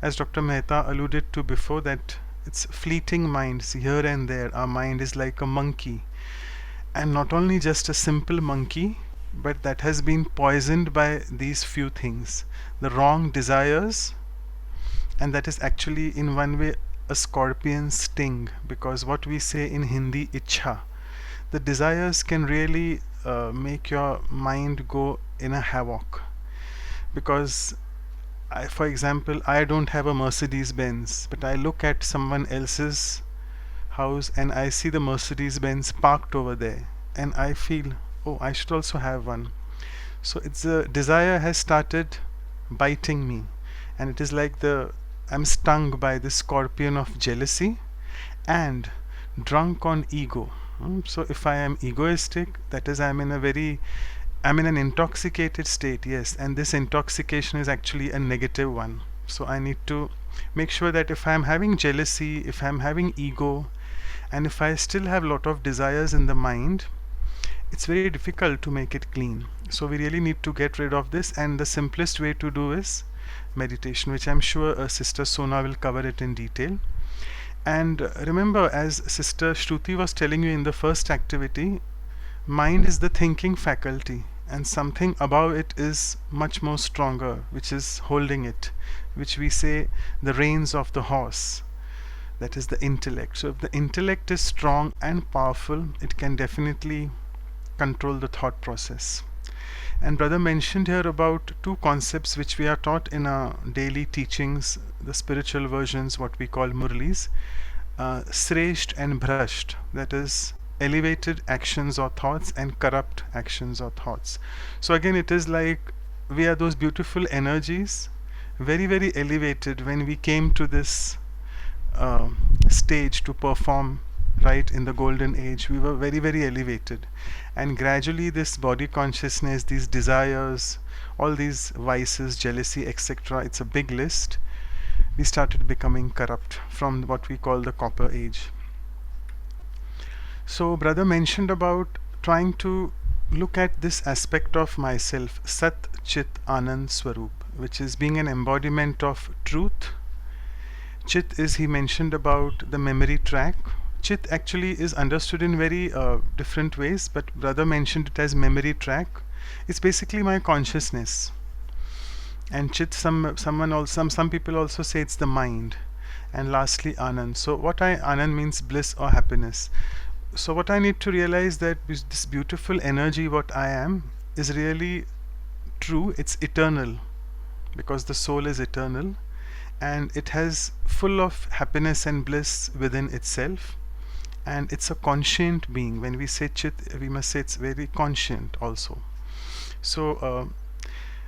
As Dr. Mehta alluded to before, that it's fleeting minds here and there. Our mind is like a monkey. And not only just a simple monkey, but that has been poisoned by these few things. The wrong desires, and that is actually in one way a scorpion's sting, because what we say in Hindi, ichha, the desires can really make your mind go in a havoc. Because for example, I don't have a Mercedes Benz, but I look at someone else's house and I see the Mercedes Benz parked over there, and I feel, oh, I should also have one. So it's a desire has started biting me, and it is like I'm stung by the scorpion of jealousy and drunk on ego. So if I am egoistic, that is, I'm in an intoxicated state, yes, and this intoxication is actually a negative one. So I need to make sure that if I'm having jealousy, if I'm having ego, and if I still have a lot of desires in the mind, it's very difficult to make it clean. So we really need to get rid of this, and the simplest way to do is meditation, which I'm sure Sister Sona will cover it in detail. And remember, as Sister Shruti was telling you in the first activity, mind is the thinking faculty, and something above it is much more stronger, which is holding it, which we say the reins of the horse. That is the intellect. So if the intellect is strong and powerful, it can definitely control the thought process. And brother mentioned here about two concepts which we are taught in our daily teachings, the spiritual versions, what we call murlis, sresht and bhrasht, that is elevated actions or thoughts and corrupt actions or thoughts. So again, it is like we are those beautiful energies, very, very elevated. When we came to this stage to perform right in the golden age, we were very, very elevated, and gradually this body consciousness, these desires, all these vices, jealousy, etc., it's a big list, we started becoming corrupt from what we call the copper age. So brother mentioned about trying to look at this aspect of myself, Sat Chit Anand Swarup, which is being an embodiment of truth. Chit is, he mentioned about the memory track. Chit actually is understood in very different ways, but brother mentioned it as memory track. It's basically my consciousness. And Chit, some people also say it's the mind. And lastly, Anand. So Anand means bliss or happiness. So what I need to realize that this beautiful energy, what I am, is really true. It's eternal, because the soul is eternal, and it has full of happiness and bliss within itself, and it's a conscient being. When we say Chit, we must say it's very conscient also. So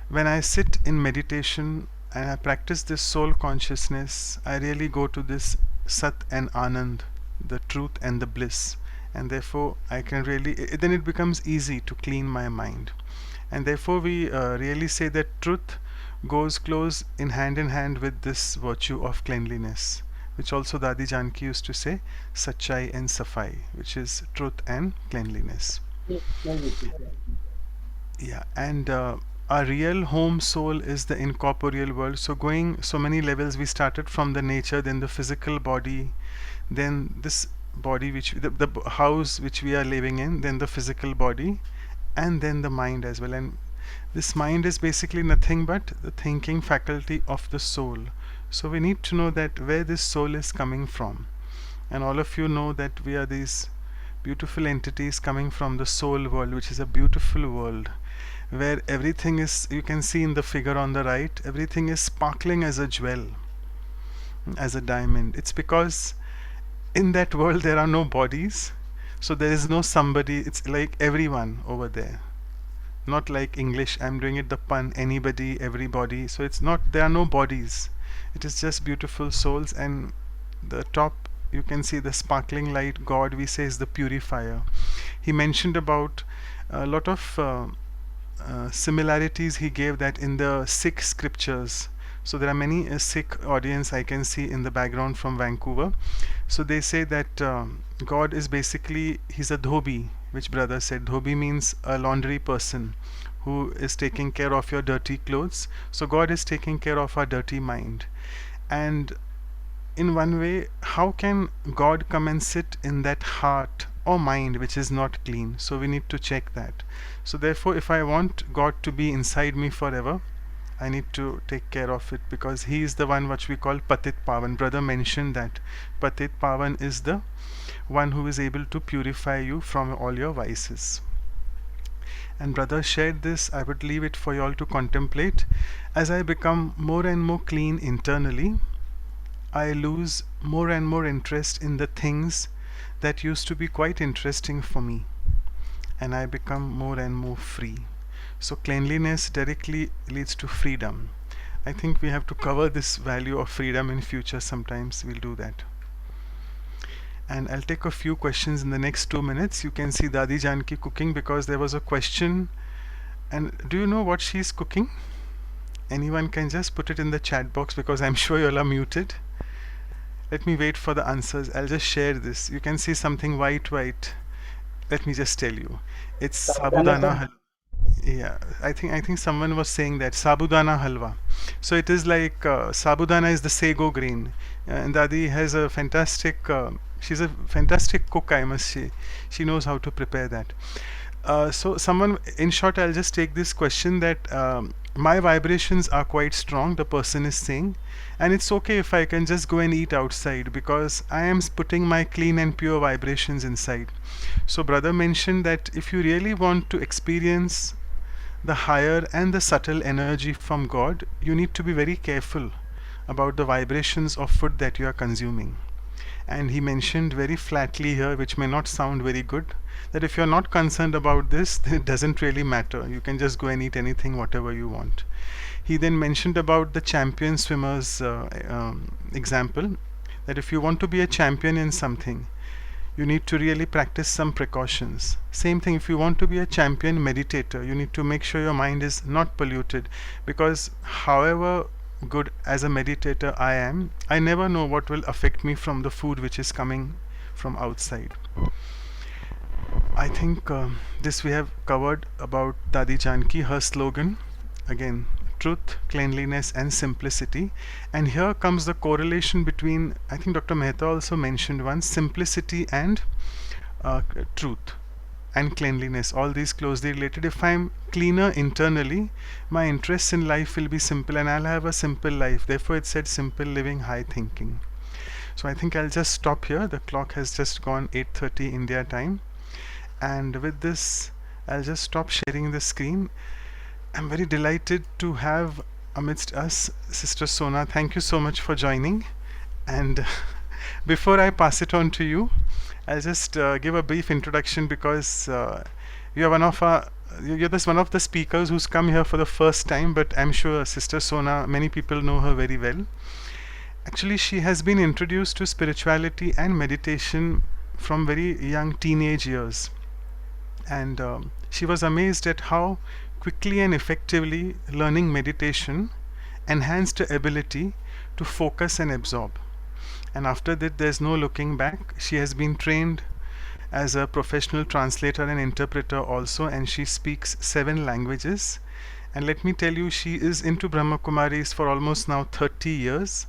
when I sit in meditation and I practice this soul consciousness, I really go to this Sat and Anand, the truth and the bliss, and therefore I can really, then it becomes easy to clean my mind. And therefore we really say that truth goes close in hand with this virtue of cleanliness, which also Dadi Janki used to say, Sachai and Safai, which is truth and cleanliness. Yeah, and our real home soul is the incorporeal world. So going so many levels, we started from the nature, then the physical body, then this body, which the house which we are living in, then the physical body, and then the mind as well. And this mind is basically nothing but the thinking faculty of the soul. So we need to know that where this soul is coming from. And all of you know that we are these beautiful entities coming from the soul world, which is a beautiful world, where everything is, you can see in the figure on the right, everything is sparkling as a jewel, as a diamond. It's because in that world there are no bodies, so there is no somebody. It's like everyone over there, not like English. I'm doing it the pun, anybody, everybody. So it's not, there are no bodies, it is just beautiful souls. And the top, you can see the sparkling light. God, we say, is the purifier. He mentioned about a lot of similarities. He gave that in the Sikh scriptures. So there are many Sikh audience I can see in the background from Vancouver. So they say that God is basically, he's a dhobi, which brother said. Dhobi means a laundry person who is taking care of your dirty clothes. So God is taking care of our dirty mind. And in one way, how can God come and sit in that heart or mind which is not clean? So we need to check that. So therefore, if I want God to be inside me forever, I need to take care of it, because he is the one which we call Patit Pavan. Brother mentioned that Patit Pavan is the one who is able to purify you from all your vices. And brother shared this. I would leave it for you all to contemplate. As I become more and more clean internally, I lose more and more interest in the things that used to be quite interesting for me, and I become more and more free. So cleanliness directly leads to freedom. I think we have to cover this value of freedom in future. Sometimes we'll do that. And I'll take a few questions in the next 2 minutes. You can see Dadi Janki cooking, because there was a question. And do you know what she's cooking? Anyone can just put it in the chat box, because I'm sure you all are muted. Let me wait for the answers. I'll just share this. You can see something white. Let me just tell you. It's sabudana halwa. Yeah, I think someone was saying that sabudana halwa. So it is like sabudana is the sago grain, and Dadi has a fantastic. She's a fantastic cook, I must say. She knows how to prepare that. So someone, in short, I'll just take this question that my vibrations are quite strong, the person is saying, and it's okay if I can just go and eat outside, because I am putting my clean and pure vibrations inside. So brother mentioned that if you really want to experience the higher and the subtle energy from God, you need to be very careful about the vibrations of food that you are consuming. And he mentioned very flatly here, which may not sound very good, that if you're not concerned about this, then it doesn't really matter. You can just go and eat anything, whatever you want. He then mentioned about the champion swimmers example, that if you want to be a champion in something, you need to really practice some precautions. Same thing, if you want to be a champion meditator, you need to make sure your mind is not polluted, because however good as a meditator I am, I never know what will affect me from the food which is coming from outside. I think this we have covered about Dadi Janki, her slogan, again, truth, cleanliness and simplicity. And here comes the correlation between, I think Dr. Mehta also mentioned once, simplicity and truth and cleanliness, all these closely related. If I'm cleaner internally, my interests in life will be simple and I'll have a simple life. Therefore it said simple living, high thinking. So I think I'll just stop here. The clock has just gone 8:30 India time, and with this I'll just stop sharing the screen. I'm very delighted to have amidst us Sister Sona. Thank you so much for joining. And before I pass it on to you, I'll just give a brief introduction, because you're one of one of the speakers who's come here for the first time, but I'm sure Sister Sona, many people know her very well. Actually, she has been introduced to spirituality and meditation from very young teenage years, and she was amazed at how quickly and effectively learning meditation enhanced her ability to focus and absorb. And after that, there's no looking back. She has been trained as a professional translator and interpreter also, and she speaks 7 languages. And let me tell you, she is into Brahma Kumaris for almost now 30 years,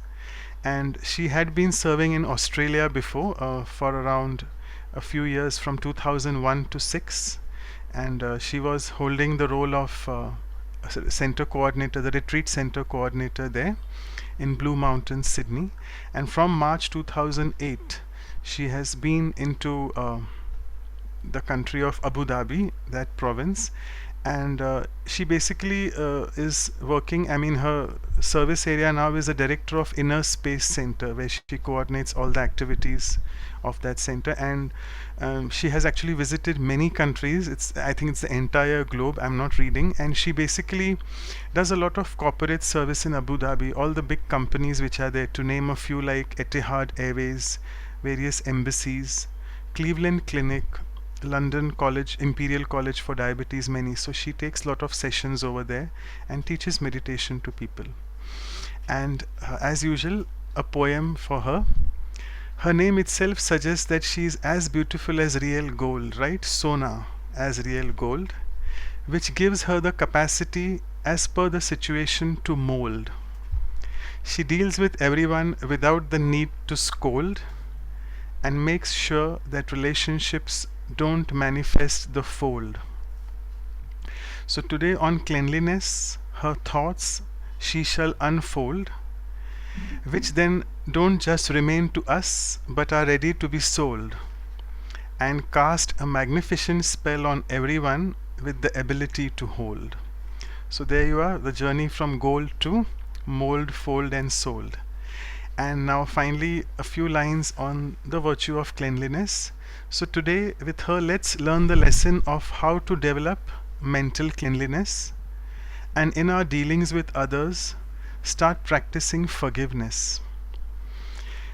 and she had been serving in Australia before for around a few years, from 2001 to 6, and she was holding the role of center coordinator, the retreat center coordinator there in Blue Mountains, Sydney. And from March 2008 she has been into the country of Abu Dhabi, that province, and she basically is working. I mean, her service area now is a director of Inner Space Center, where she coordinates all the activities of that center. And she has actually visited many countries. I think it's the entire globe. I'm not reading. And she basically does a lot of corporate service in Abu Dhabi, all the big companies which are there, to name a few, like Etihad Airways, various embassies, Cleveland Clinic, London College, Imperial College for Diabetes, many. So she takes a lot of sessions over there and teaches meditation to people. And as usual, a poem for her. Her name itself suggests that she is as beautiful as real gold, right? Sona, as real gold, which gives her the capacity, as per the situation, to mold. She deals with everyone without the need to scold, and makes sure that relationships don't manifest the fold. So today on cleanliness, her thoughts she shall unfold, which then don't just remain to us, but are ready to be sold, and cast a magnificent spell on everyone with the ability to hold. So there you are, the journey from gold to mold, fold and sold. And now finally a few lines on the virtue of cleanliness. So today with her, let's learn the lesson of how to develop mental cleanliness, and in our dealings with others, start practicing forgiveness.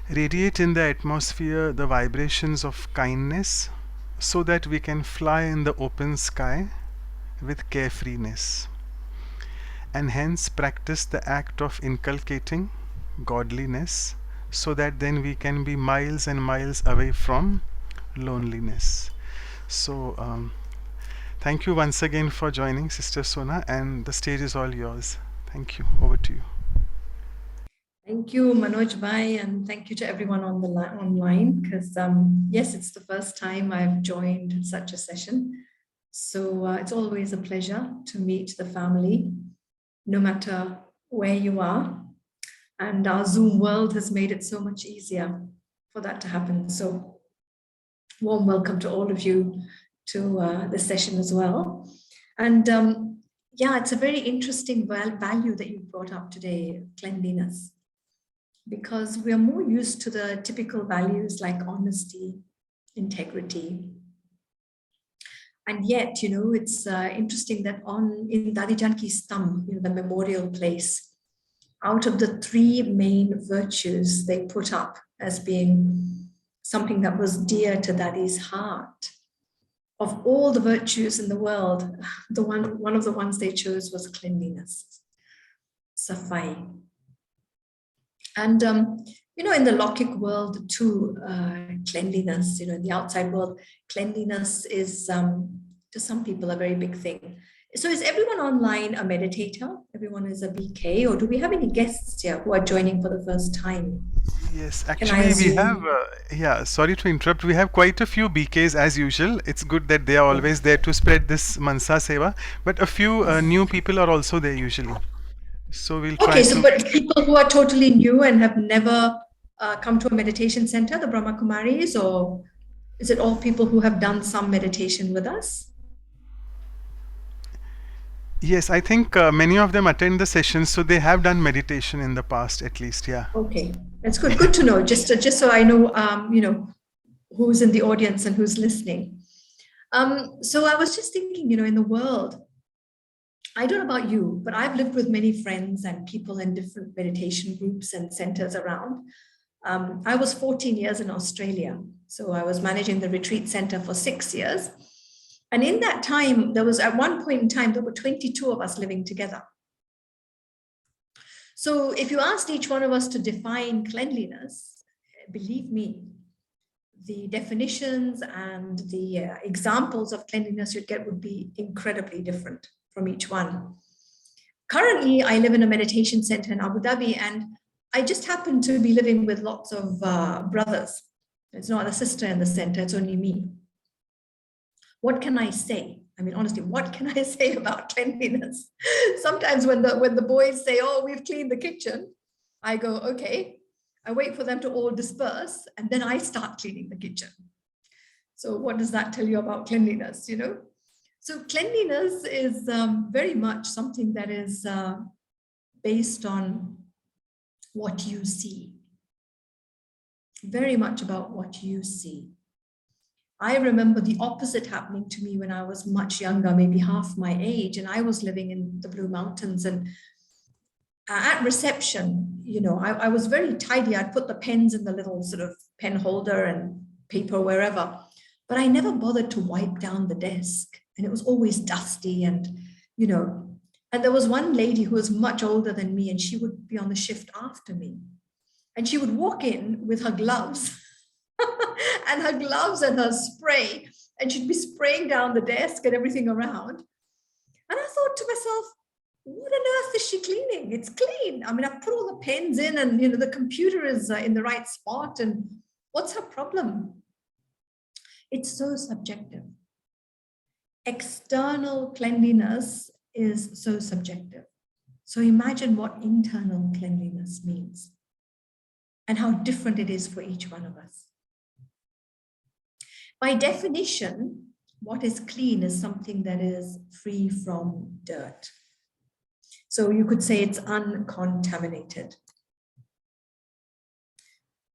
Radiate in the atmosphere the vibrations of kindness, so that we can fly in the open sky with carefreeness, and hence practice the act of inculcating godliness, so that then we can be miles and miles away from loneliness. So thank you once again for joining, Sister Sona, and the stage is all yours. Thank you. Over to you. Thank you, Manoj Bhai, and thank you to everyone on the online, because yes, it's the first time I've joined such a session. So it's always a pleasure to meet the family, no matter where you are. And our Zoom world has made it so much easier for that to happen. So warm welcome to all of you to this session as well. And yeah, it's a very interesting value that you brought up today, cleanliness, because we are more used to the typical values like honesty, integrity. And yet, you know, it's interesting that in Dadi Janki's thumb, you know, the memorial place, out of the 3 main virtues they put up as being something that was dear to Dadi's heart, of all the virtues in the world, one of the ones they chose was cleanliness, safai. And you know, in the Lokik world too, cleanliness, you know, in the outside world, cleanliness is to some people a very big thing. So is everyone online a meditator? Everyone is a BK, or do we have any guests here who are joining for the first time? Yes, actually we have, yeah, sorry to interrupt, we have quite a few BKs as usual. It's good that they are always there to spread this Mansa Seva, but a few new people are also there usually. So we'll try so but people who are totally new and have never come to a meditation center, the Brahma Kumaris, or is it all people who have done some meditation with us? Yes, I think many of them attend the sessions, so they have done meditation in the past, at least. Yeah. Okay, that's good. Good to know. Just so I know, you know, who's in the audience and who's listening. So I was just thinking, you know, in the world, I don't know about you, but I've lived with many friends and people in different meditation groups and centers around. I was 14 years in Australia, so I was managing the retreat center for 6 years. And in that time, there was at one point in time, there were 22 of us living together. So if you asked each one of us to define cleanliness, believe me, the definitions and the examples of cleanliness you'd get would be incredibly different from each one. Currently, I live in a meditation center in Abu Dhabi, and I just happen to be living with lots of brothers. There's no other sister in the center, it's only me. What can I say? I mean, honestly, what can I say about cleanliness? Sometimes when the boys say, oh, we've cleaned the kitchen, I go, okay. I wait for them to all disperse, and then I start cleaning the kitchen. So what does that tell you about cleanliness, you know? So cleanliness is very much something that is based on what you see. Very much about what you see. I remember the opposite happening to me when I was much younger, maybe half my age, and I was living in the Blue Mountains. And at reception, you know, I was very tidy. I'd put the pens in the little sort of pen holder and paper wherever, but I never bothered to wipe down the desk. And it was always dusty and, you know, and there was one lady who was much older than me, and she would be on the shift after me. And she would walk in with her gloves and her gloves and her spray, and she'd be spraying down the desk and everything around. And I thought to myself, what on earth is she cleaning? It's clean. I mean, I put all the pens in, and, you know, the computer is in the right spot. And what's her problem? It's so subjective. External cleanliness is so subjective. So imagine what internal cleanliness means and how different it is for each one of us. By definition, what is clean is something that is free from dirt. So you could say it's uncontaminated.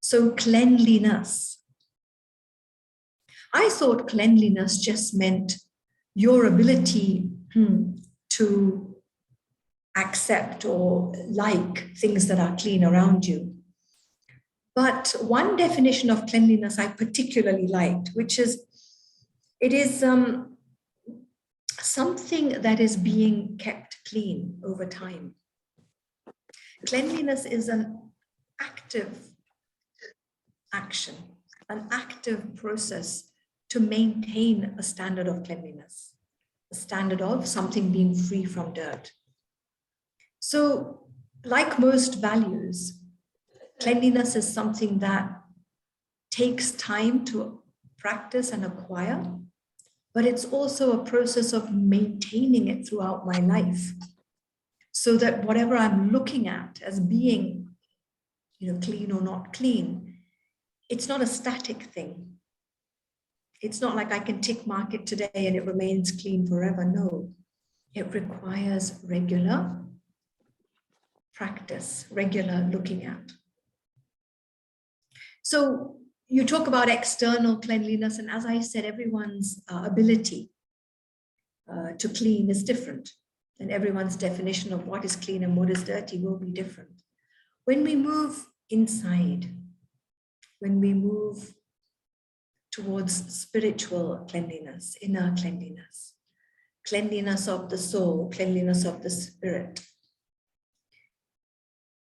So cleanliness. I thought cleanliness just meant your ability to accept or like things that are clean around you. But one definition of cleanliness I particularly liked, which is, it is something that is being kept clean over time. Cleanliness is an active action, an active process to maintain a standard of cleanliness, a standard of something being free from dirt. So, like most values, cleanliness is something that takes time to practice and acquire, but it's also a process of maintaining it throughout my life, so that whatever I'm looking at as being, you know, clean or not clean, it's not a static thing. It's not like I can tick mark it today and it remains clean forever. No, it requires regular practice, regular looking at. So you talk about external cleanliness, and as I said, everyone's ability to clean is different, and everyone's definition of what is clean and what is dirty will be different. When we move inside, when we move towards spiritual cleanliness, inner cleanliness, cleanliness of the soul, cleanliness of the spirit,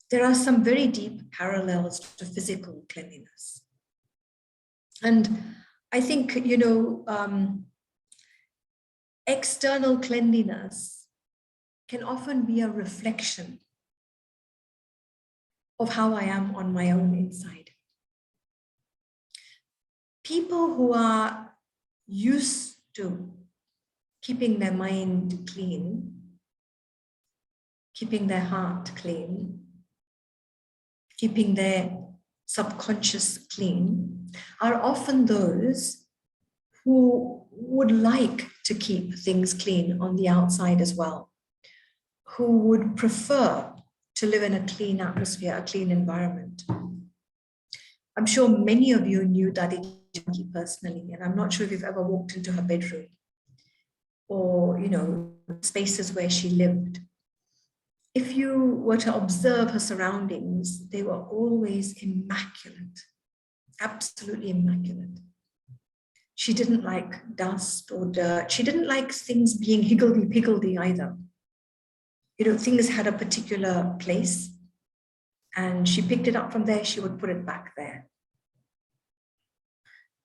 there are some very deep parallels to physical cleanliness. And I think, you know, external cleanliness can often be a reflection of how I am on my own inside. People who are used to keeping their mind clean, keeping their heart clean, keeping their subconscious clean, are often those who would like to keep things clean on the outside as well, who would prefer to live in a clean atmosphere, a clean environment. I'm sure many of you knew Dadi Janki personally, and I'm not sure if you've ever walked into her bedroom or, you know, spaces where she lived. If you were to observe her surroundings, they were always immaculate, absolutely immaculate. She didn't like dust or dirt. She didn't like things being higgledy-piggledy either. You know, things had a particular place, and she picked it up from there, she would put it back there.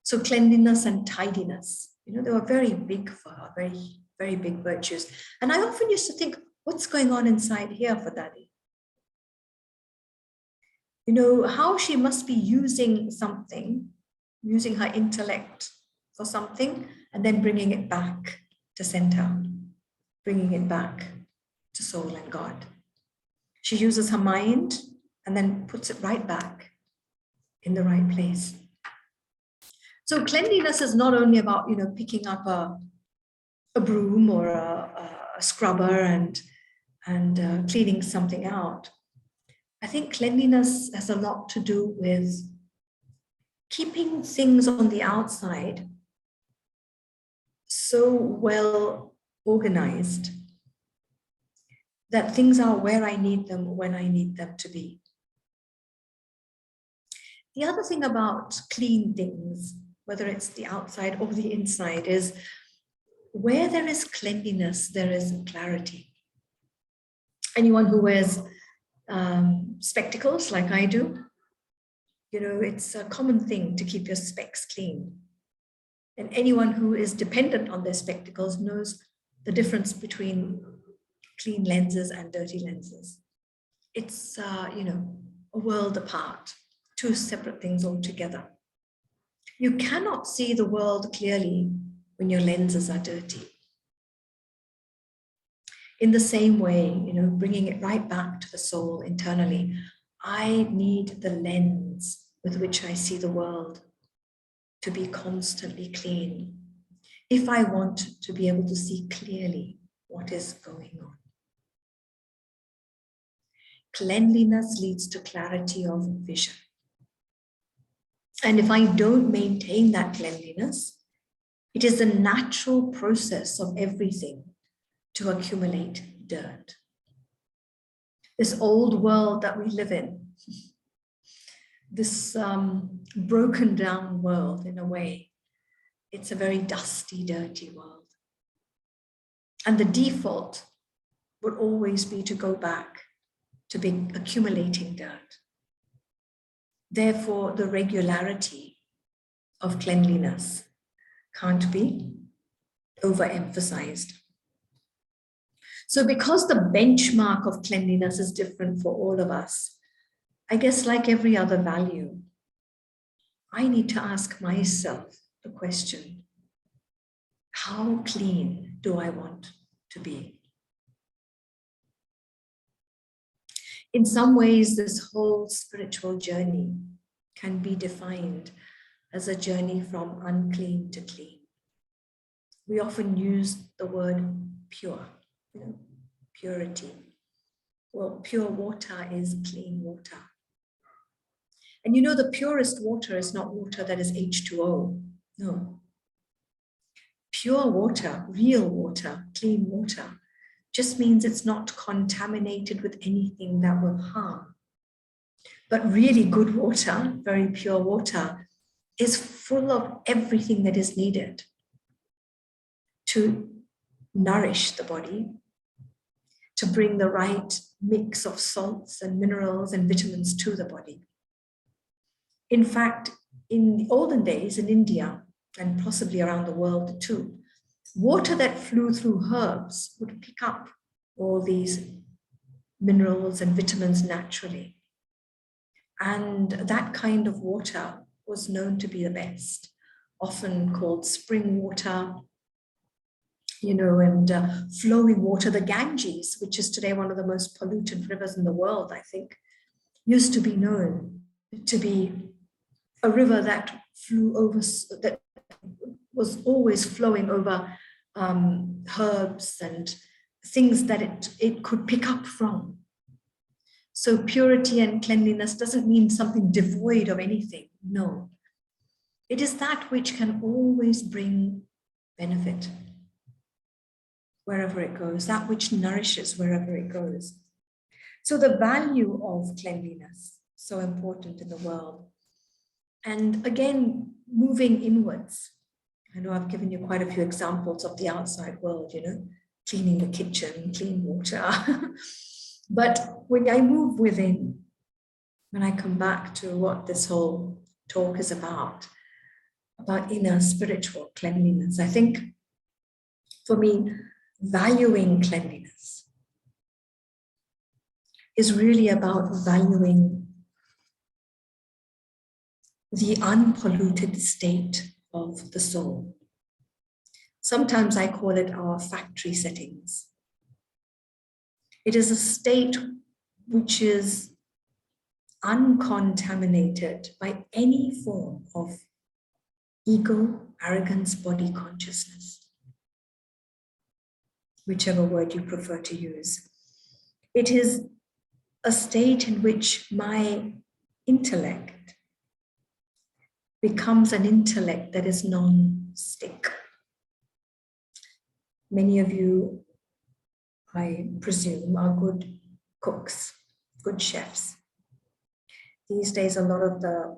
So cleanliness and tidiness, you know, they were very big for her, very, very big virtues. And I often used to think, what's going on inside here for Dadi? You know, how she must be using something, using her intellect for something, and then bringing it back to center, bringing it back to soul and God. She uses her mind and then puts it right back in the right place. So cleanliness is not only about, you know, picking up a a broom or a scrubber and cleaning something out. I think cleanliness has a lot to do with keeping things on the outside so well organized that things are where I need them when I need them to be. The other thing about clean things, whether it's the outside or the inside, is where there is cleanliness, there is clarity. Anyone who wears spectacles like I do, you know, it's a common thing to keep your specs clean. And anyone who is dependent on their spectacles knows the difference between clean lenses and dirty lenses. It's, you know, a world apart, two separate things altogether. You cannot see the world clearly when your lenses are dirty. In the same way, you know, bringing it right back to the soul internally, I need the lens with which I see the world to be constantly clean if I want to be able to see clearly what is going on. Cleanliness leads to clarity of vision. And if I don't maintain that cleanliness, it is a natural process of everything to accumulate dirt. This old world that we live in, this broken down world in a way, it's a very dusty, dirty world. And the default would always be to go back to be accumulating dirt. Therefore, the regularity of cleanliness can't be overemphasized. So because the benchmark of cleanliness is different for all of us, I guess like every other value, I need to ask myself the question, how clean do I want to be? In some ways, this whole spiritual journey can be defined as a journey from unclean to clean. We often use the word pure, you know, purity. Well, pure water is clean water. And you know, the purest water is not water that is H2O. No. Pure water, real water, clean water, just means it's not contaminated with anything that will harm. But really good water, very pure water, is full of everything that is needed to nourish the body, to bring the right mix of salts and minerals and vitamins to the body. In fact, in the olden days in India, and possibly around the world too, water that flew through herbs would pick up all these minerals and vitamins naturally. And that kind of water was known to be the best, often called spring water, you know, and flowing water. The Ganges, which is today one of the most polluted rivers in the world, I think, used to be known to be a river that flew over, that was always flowing over herbs and things that it could pick up from. So purity and cleanliness doesn't mean something devoid of anything. No, it is that which can always bring benefit wherever it goes, that which nourishes wherever it goes. So the value of cleanliness, so important in the world. And again, moving inwards. I know I've given you quite a few examples of the outside world, you know, cleaning the kitchen, clean water. But when I move within, when I come back to what this whole talk is about inner spiritual cleanliness, I think for me, valuing cleanliness is really about valuing the unpolluted state of the soul. Sometimes I call it our factory settings. It is a state which is uncontaminated by any form of ego, arrogance, body consciousness. whichever word you prefer to use. It is a state in which my intellect becomes an intellect that is non-stick. Many of you, I presume, are good cooks, good chefs. These days, a lot of the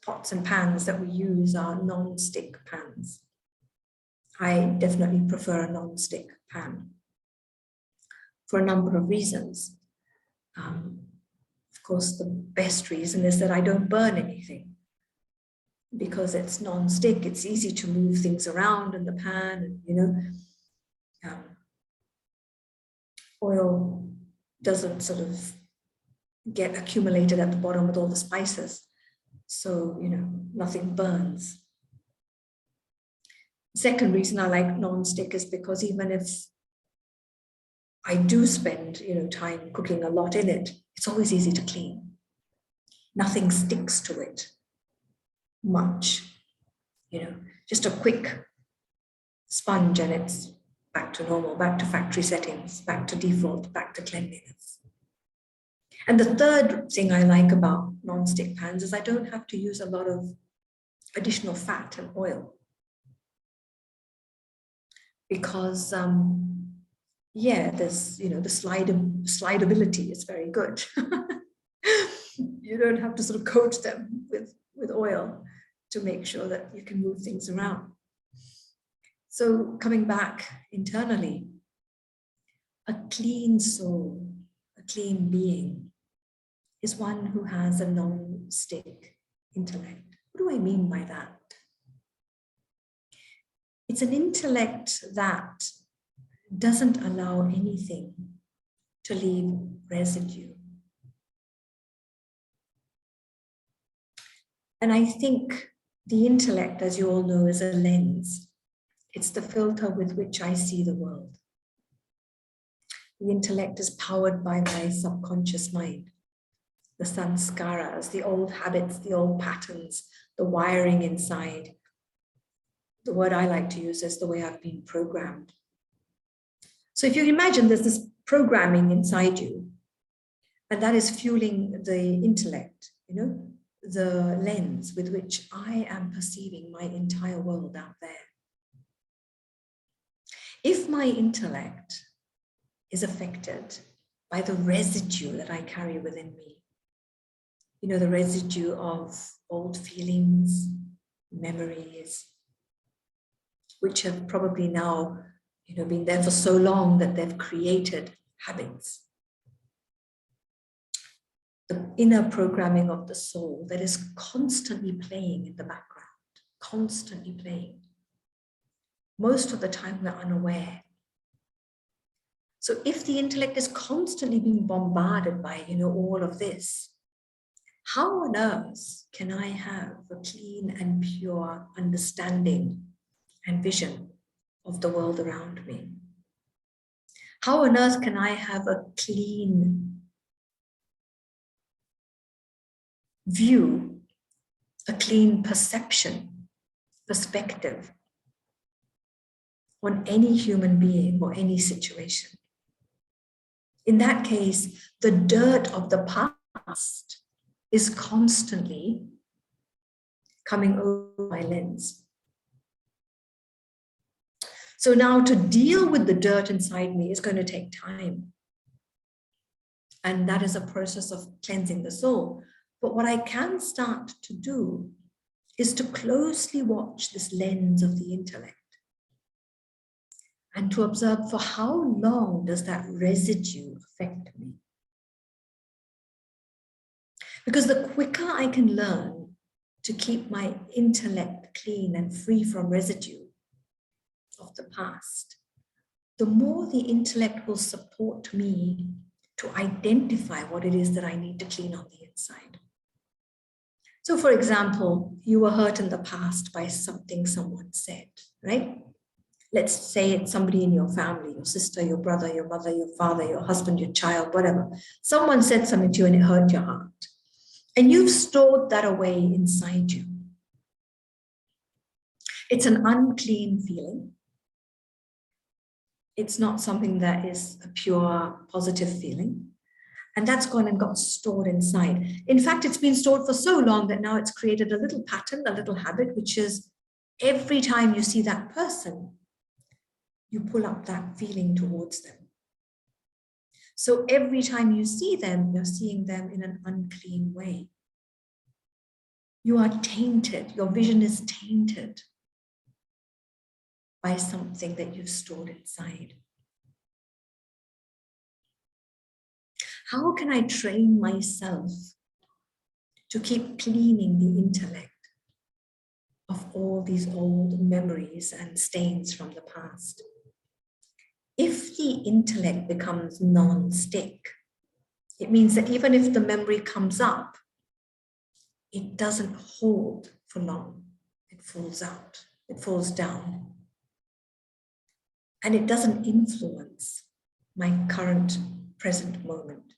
pots and pans that we use are non-stick pans. I definitely prefer a non-stick pan for a number of reasons. Of course, the best reason is that I don't burn anything. Because it's non-stick, it's easy to move things around in the pan, and, oil doesn't sort of get accumulated at the bottom with all the spices. So, nothing burns. Second reason I like non-stick is because even if I do spend, time cooking a lot in it, it's always easy to clean. Nothing sticks to it much, just a quick sponge and it's back to normal, back to factory settings, back to default, back to cleanliness. And the third thing I like about non-stick pans is I don't have to use a lot of additional fat and oil. Because, there's, the slidability is very good. You don't have to sort of coat them with oil to make sure that you can move things around. So coming back internally, a clean soul, a clean being, is one who has a non-stick intellect. What do I mean by that? It's an intellect that doesn't allow anything to leave residue. And I think the intellect, as you all know, is a lens. It's the filter with which I see the world. The intellect is powered by my subconscious mind, the sanskaras, the old habits, the old patterns, the wiring inside. The word I like to use is the way I've been programmed. So if you imagine there's this programming inside you, and that is fueling the intellect, the lens with which I am perceiving my entire world out there. If my intellect is affected by the residue that I carry within me, the residue of old feelings, memories, which have probably now, been there for so long that they've created habits. The inner programming of the soul that is constantly playing in the background, constantly playing. Most of the time we're unaware. So if the intellect is constantly being bombarded by, all of this, how on earth can I have a clean and pure understanding and vision of the world around me? How on earth can I have a clean view, a clean perspective on any human being or any situation? In that case, the dirt of the past is constantly coming over my lens. So now to deal with the dirt inside me is going to take time. And that is a process of cleansing the soul. But what I can start to do is to closely watch this lens of the intellect and to observe for how long does that residue affect me. Because the quicker I can learn to keep my intellect clean and free from residue of the past, the more the intellect will support me to identify what it is that I need to clean on the inside. So for example, you were hurt in the past by something someone said, right? Let's say it's somebody in your family, your sister, your brother, your mother, your father, your husband, your child, whatever. Someone said something to you and it hurt your heart. And you've stored that away inside you. It's an unclean feeling. It's not something that is a pure positive feeling. And that's gone and got stored inside. In fact, it's been stored for so long that now it's created a little pattern, a little habit, which is every time you see that person, you pull up that feeling towards them. So every time you see them, you're seeing them in an unclean way. You are tainted, your vision is tainted by something that you've stored inside. How can I train myself to keep cleaning the intellect of all these old memories and stains from the past? If the intellect becomes non-stick, it means that even if the memory comes up, it doesn't hold for long. It falls out, it falls down. And it doesn't influence my current present moment.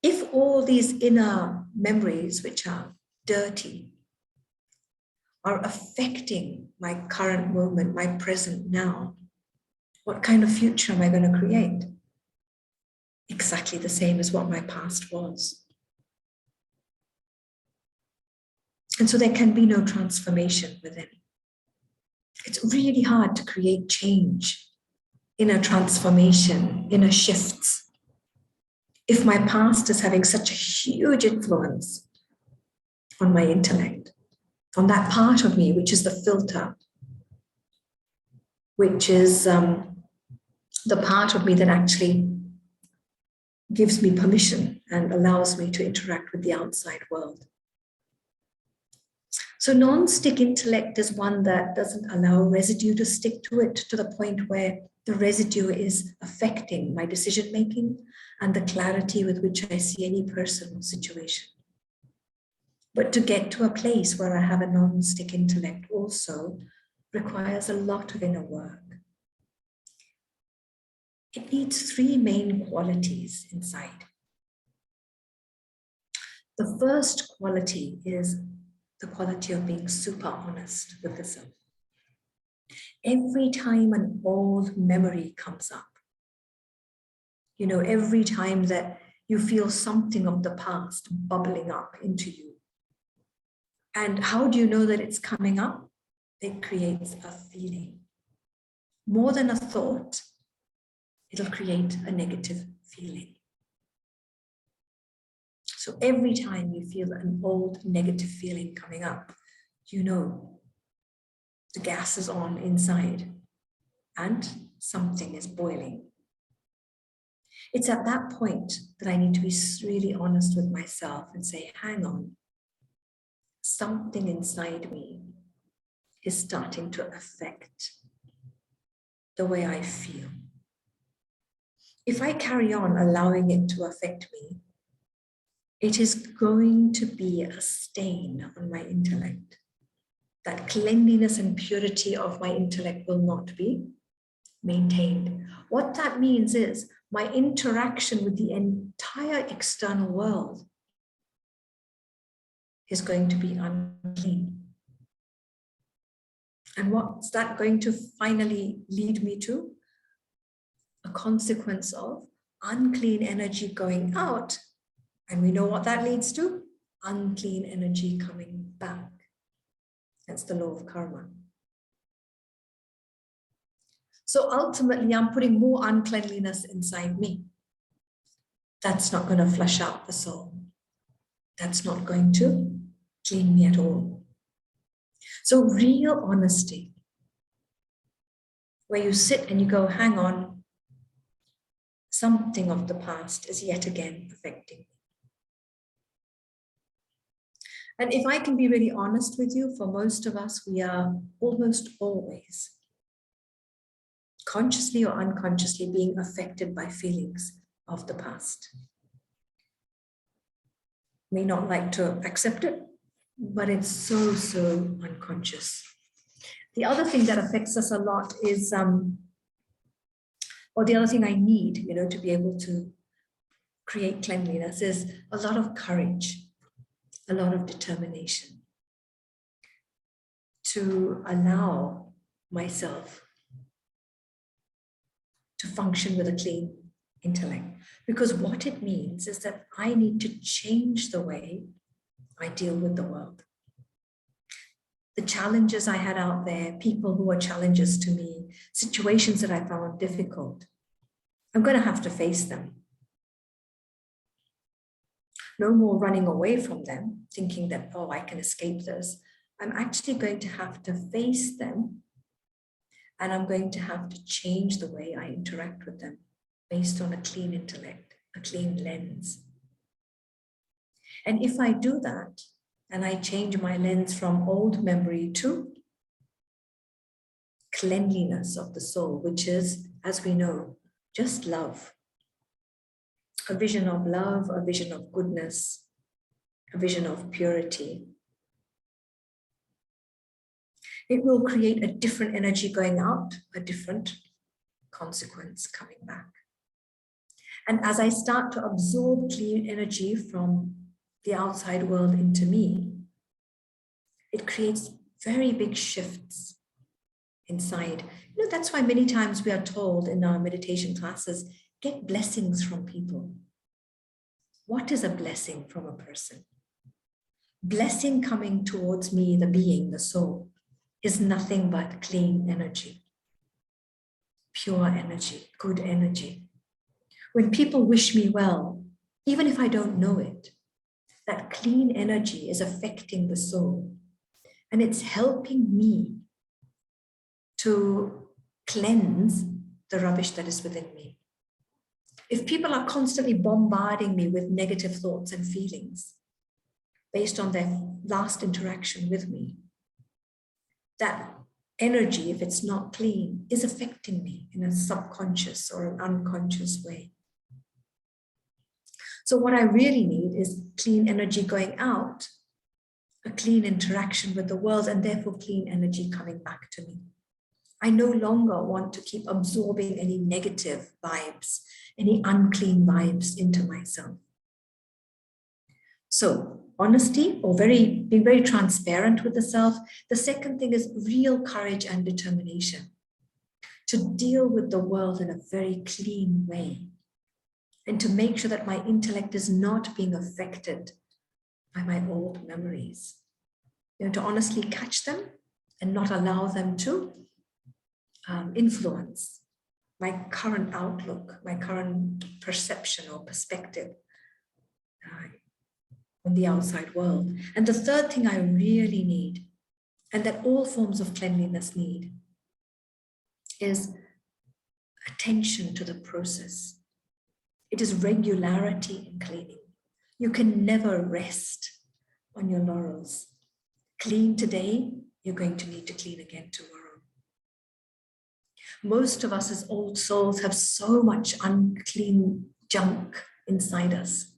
If all these inner memories, which are dirty, are affecting my current moment, my present now, what kind of future am I going to create? Exactly the same as what my past was. And so there can be no transformation within. It's really hard to create change, inner transformation, inner shifts, if my past is having such a huge influence on my intellect, on that part of me, which is the filter, which is the part of me that actually gives me permission and allows me to interact with the outside world. So non-stick intellect is one that doesn't allow residue to stick to it to the point where the residue is affecting my decision-making and the clarity with which I see any person or situation. But to get to a place where I have a non-stick intellect also requires a lot of inner work. It needs three main qualities inside. The first quality is the quality of being super honest with the self. Every time an old memory comes up, every time that you feel something of the past bubbling up into you. And how do you know that it's coming up? It creates a feeling. More than a thought, it'll create a negative feeling. So every time you feel an old negative feeling coming up, the gas is on inside and something is boiling. It's at that point that I need to be really honest with myself and say, hang on, something inside me is starting to affect the way I feel. If I carry on allowing it to affect me, it is going to be a stain on my intellect. That cleanliness and purity of my intellect will not be maintained. What that means is my interaction with the entire external world is going to be unclean. And what's that going to finally lead me to? A consequence of unclean energy going out. And we know what that leads to? Unclean energy coming back. That's the law of karma. So ultimately, I'm putting more uncleanliness inside me. That's not going to flush out the soul. That's not going to clean me at all. So real honesty, where you sit and you go, hang on, something of the past is yet again affecting me. And if I can be really honest with you, for most of us, we are almost always consciously or unconsciously being affected by feelings of the past. May not like to accept it, but it's so unconscious. The other thing that affects us a lot is, or the other thing I need, to be able to create cleanliness is a lot of courage, a lot of determination to allow myself to function with a clean intellect. Because what it means is that I need to change the way I deal with the world. The challenges I had out there, people who are challenges to me, situations that I found difficult, I'm going to have to face them. No more running away from them, thinking that, oh, I can escape this. I'm actually going to have to face them, and I'm going to have to change the way I interact with them based on a clean intellect, a clean lens. And if I do that, and I change my lens from old memory to cleanliness of the soul, which is, as we know, just love. A vision of love, a vision of goodness, a vision of purity. It will create a different energy going out, a different consequence coming back. And as I start to absorb clean energy from the outside world into me, it creates very big shifts inside. You know, that's why many times we are told in our meditation classes, get blessings from people. What is a blessing from a person? Blessing coming towards me, the being, the soul, is nothing but clean energy, pure energy, good energy. When people wish me well, even if I don't know it, that clean energy is affecting the soul, and it's helping me to cleanse the rubbish that is within me. If people are constantly bombarding me with negative thoughts and feelings based on their last interaction with me, that energy, if it's not clean, is affecting me in a subconscious or an unconscious way. So what I really need is clean energy going out, a clean interaction with the world, and therefore clean energy coming back to me. I no longer want to keep absorbing any negative vibes, any unclean vibes into myself. So honesty, or being very transparent with the self. The second thing is real courage and determination to deal with the world in a very clean way, and to make sure that my intellect is not being affected by my old memories. You know, to honestly catch them and not allow them to influence my current outlook, my current perception or perspective on the outside world. And the third thing I really need, and that all forms of cleanliness need, is attention to the process. It is regularity in cleaning. You can never rest on your laurels. Clean today, you're going to need to clean again tomorrow. Most of us as old souls have so much unclean junk inside us.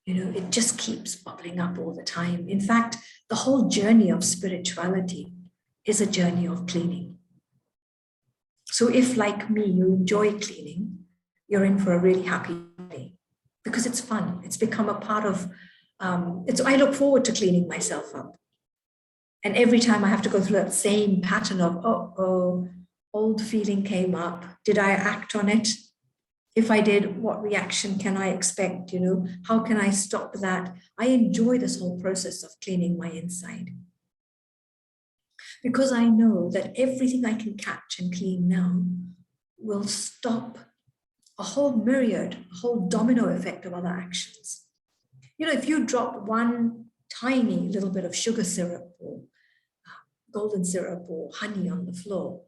You know, it just keeps bubbling up all the time. In fact, the whole journey of spirituality is a journey of cleaning. So if, like me, you enjoy cleaning, you're in for a really happy day, because it's fun. It's become a part of, I look forward to cleaning myself up. And every time I have to go through that same pattern of, old feeling came up. Did I act on it? If I did, what reaction can I expect? You know, how can I stop that? I enjoy this whole process of cleaning my inside, because I know that everything I can catch and clean now will stop a whole myriad, a whole domino effect of other actions. You know, if you drop one tiny little bit of sugar syrup or golden syrup or honey on the floor,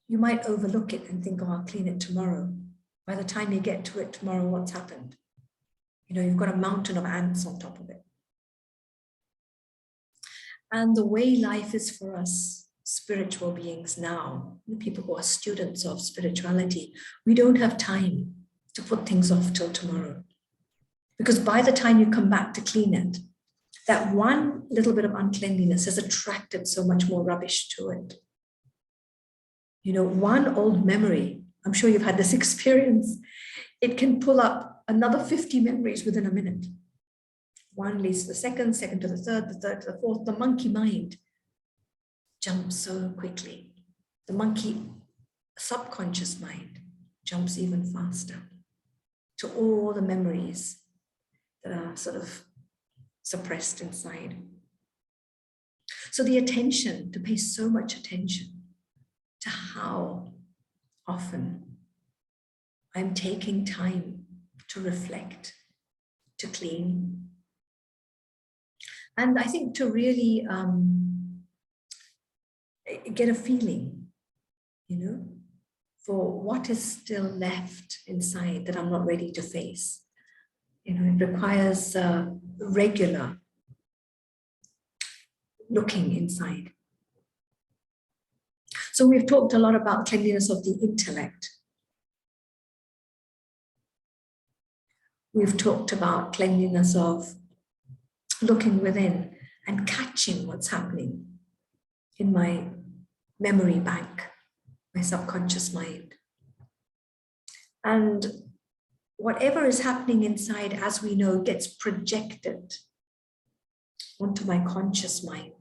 you might overlook it and think, oh, I'll clean it tomorrow. By the time you get to it tomorrow, what's happened? You know, you've got a mountain of ants on top of it. And the way life is for us spiritual beings now, the people who are students of spirituality, we don't have time to put things off till tomorrow. Because by the time you come back to clean it, that one little bit of uncleanliness has attracted so much more rubbish to it. You know, one old memory, I'm sure you've had this experience, it can pull up another 50 memories within a minute. One leads to the second, second to the third to the fourth. The monkey mind jumps so quickly. The monkey subconscious mind jumps even faster to all the memories that are sort of suppressed inside. So the attention, to pay so much attention to how often I'm taking time to reflect, to clean. And I think to really get a feeling, for what is still left inside that I'm not ready to face. It requires regular looking inside. So we've talked a lot about cleanliness of the intellect. We've talked about cleanliness of looking within and catching what's happening in my memory bank, my subconscious mind. And whatever is happening inside, as we know, gets projected onto my conscious mind,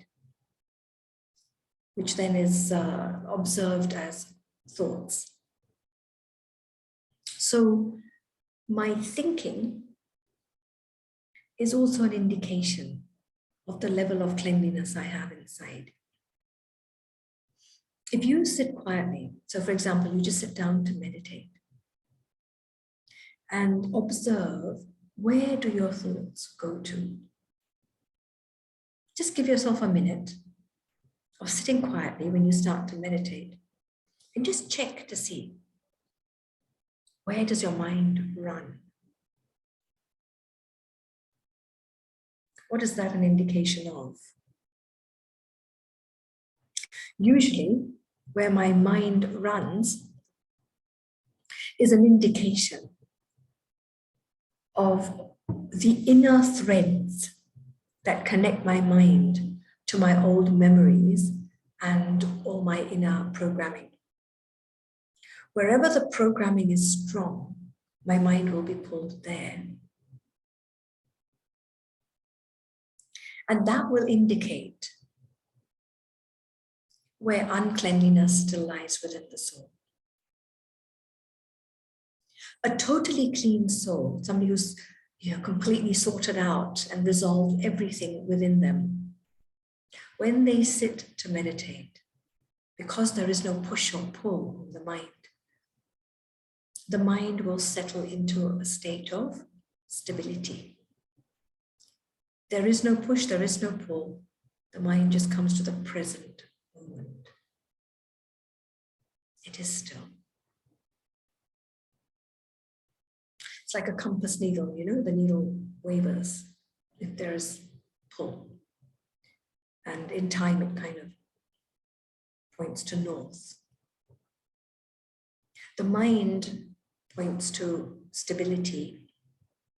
which then is observed as thoughts. So my thinking is also an indication of the level of cleanliness I have inside. If you sit quietly, so for example, you just sit down to meditate and observe, where do your thoughts go to? Just give yourself a minute of sitting quietly when you start to meditate and just check to see, where does your mind run? What is that an indication of? Usually, where my mind runs is an indication of the inner threads that connect my mind to my old memories and all my inner programming. Wherever the programming is strong, my mind will be pulled there. And that will indicate where uncleanliness still lies within the soul. A totally clean soul, somebody who's completely sorted out and resolved everything within them, when they sit to meditate, because there is no push or pull on the mind will settle into a state of stability. There is no push, there is no pull. The mind just comes to the present moment. It is still. It's like a compass needle, the needle wavers if there's pull. And in time, it kind of points to north. The mind points to stability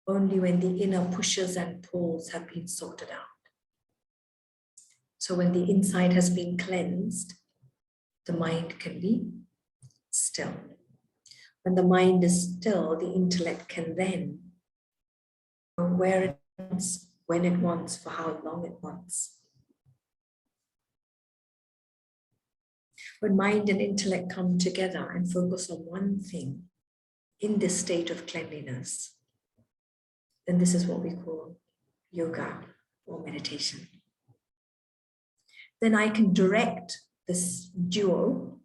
only when the inner pushes and pulls have been sorted out. So when the inside has been cleansed, the mind can be still. When the mind is still, the intellect can then go where it wants, when it wants, for how long it wants. When mind and intellect come together and focus on one thing in this state of cleanliness, then this is what we call yoga or meditation. Then I can direct this duo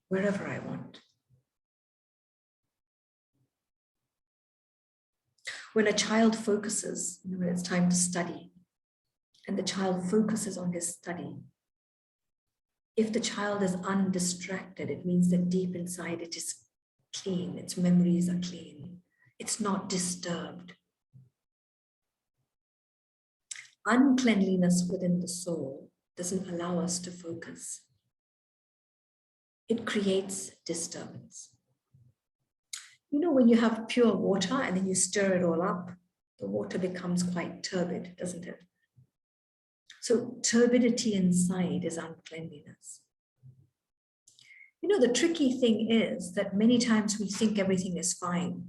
wherever I want. When a child focuses, when it's time to study, and the child focuses on his study, if the child is undistracted, it means that deep inside it is clean, its memories are clean, it's not disturbed. Uncleanliness within the soul doesn't allow us to focus. It creates disturbance. When you have pure water and then you stir it all up, the water becomes quite turbid, doesn't it? So turbidity inside is uncleanliness. The tricky thing is that many times we think everything is fine.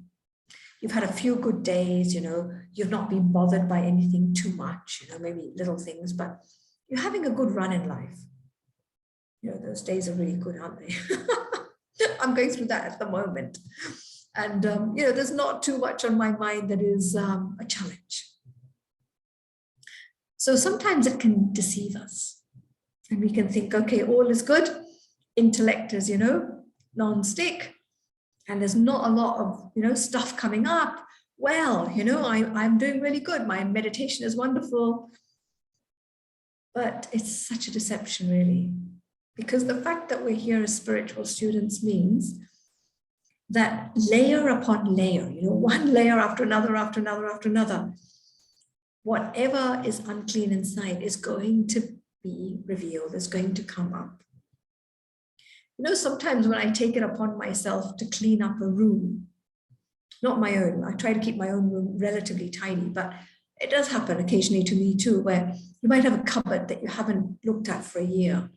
You've had a few good days, you've not been bothered by anything too much, maybe little things, but you're having a good run in life. You know, those days are really good, aren't they? I'm going through that at the moment. And, you know, there's not too much on my mind that is a challenge. So sometimes it can deceive us. And we can think, okay, all is good. Intellect is, you know, non-stick. And there's not a lot of, you know, stuff coming up. Well, you know, I'm doing really good. My meditation is wonderful. But it's such a deception, really. Because the fact that we're here as spiritual students means that layer upon layer, you know, one layer after another, after another, after another, whatever is unclean inside is going to be revealed, is going to come up. You know, sometimes when I take it upon myself to clean up a room, not my own, I try to keep my own room relatively tidy, but it does happen occasionally to me too, where you might have a cupboard that you haven't looked at for a year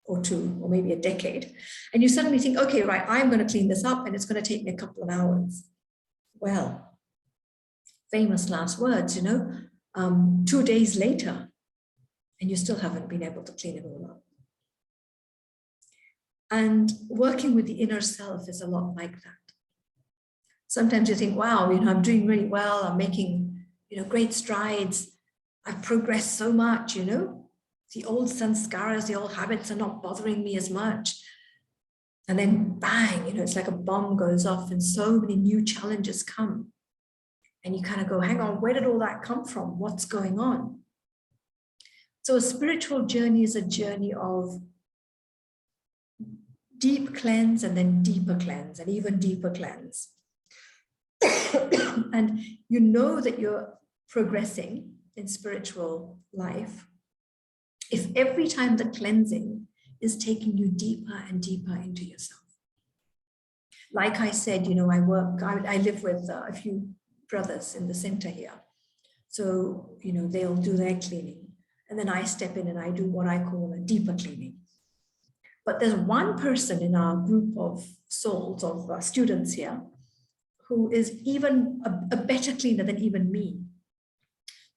or two, or maybe a decade. And you suddenly think, okay, right, I'm going to clean this up and it's going to take me a couple of hours. Well, famous last words, you know, 2 days later, and you still haven't been able to clean it all up. And working with the inner self is a lot like that. Sometimes you think, wow, you know, I'm doing really well. I'm making, you know, great strides. I've progressed so much, you know. The old sanskaras, the old habits are not bothering me as much. And then bang, you know, it's like a bomb goes off and so many new challenges come. And you kind of go, hang on, where did all that come from? What's going on? So a spiritual journey is a journey of deep cleanse and then deeper cleanse and even deeper cleanse. And you know that you're progressing in spiritual life if every time the cleansing is taking you deeper and deeper into yourself. Like I said, you know, I live with a few brothers in the center here. So, you know, they'll do their cleaning and then I step in and I do what I call a deeper cleaning. But there's one person in our group of souls, of students here, who is even a better cleaner than even me.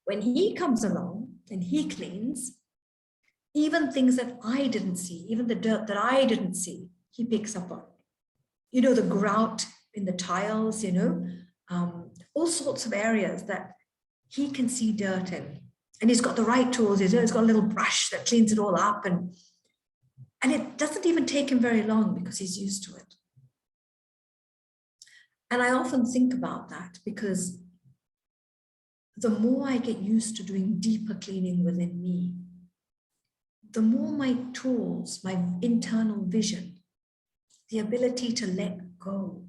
When he comes along and he cleans, even things that I didn't see, even the dirt that I didn't see, he picks up on. You know, the grout in the tiles, you know, all sorts of areas that he can see dirt in. And he's got the right tools. He's got a little brush that cleans it all up. And it doesn't even take him very long because he's used to it. And I often think about that because the more I get used to doing deeper cleaning within me, the more my tools, my internal vision, the ability to let go,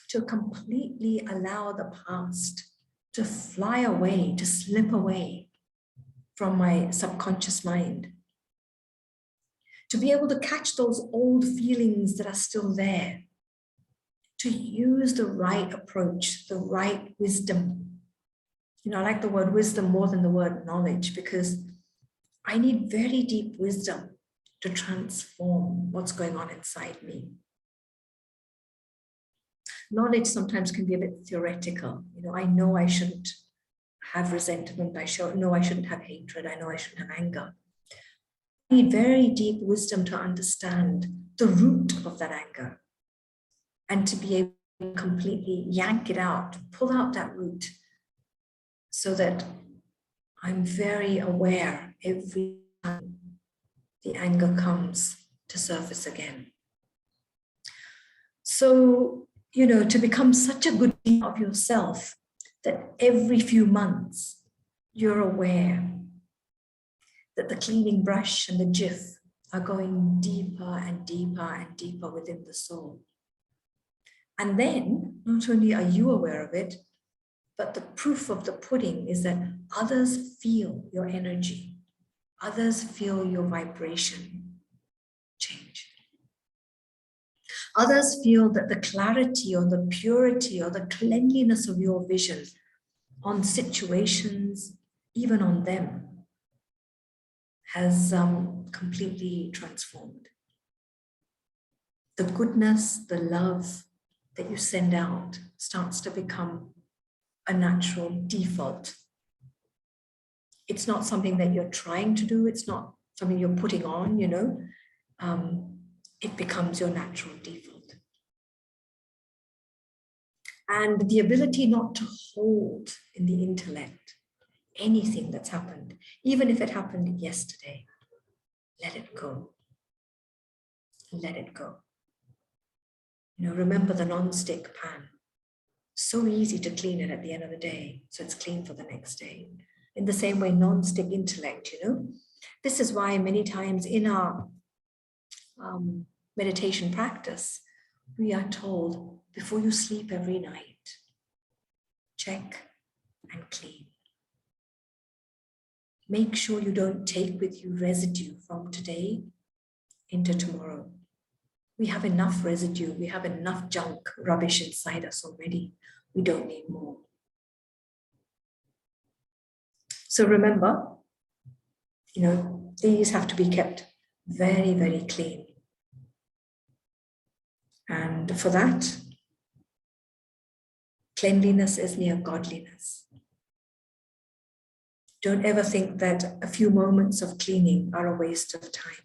to completely allow the past to fly away, to slip away from my subconscious mind, to be able to catch those old feelings that are still there, to use the right approach, the right wisdom. You know, I like the word wisdom more than the word knowledge because I need very deep wisdom to transform what's going on inside me. Knowledge sometimes can be a bit theoretical. You know I shouldn't have resentment. know I shouldn't have hatred. I know I shouldn't have anger. I need very deep wisdom to understand the root of that anger and to be able to completely yank it out, pull out that root so that I'm very aware every time the anger comes to surface again. So, you know, to become such a good being of yourself that every few months you're aware that the cleaning brush and the jiff are going deeper and deeper and deeper within the soul. And then not only are you aware of it, but the proof of the pudding is that others feel your energy. Others feel your vibration change. Others feel that the clarity or the purity or the cleanliness of your vision on situations, even on them, has completely transformed. The goodness, the love that you send out starts to become a natural default. It's not something that you're trying to do. It's not something you're putting on, it becomes your natural default. And the ability not to hold in the intellect anything that's happened, even if it happened yesterday, let it go. Let it go. Remember the non-stick pan. So easy to clean it at the end of the day, so it's clean for the next day. In the same way, non-stick intellect, This is why many times in our meditation practice, we are told, before you sleep every night, check and clean. Make sure you don't take with you residue from today into tomorrow. We have enough residue, we have enough junk, rubbish inside us already. We don't need more. So remember, these have to be kept very, very clean. And for that, cleanliness is near godliness. Don't ever think that a few moments of cleaning are a waste of time.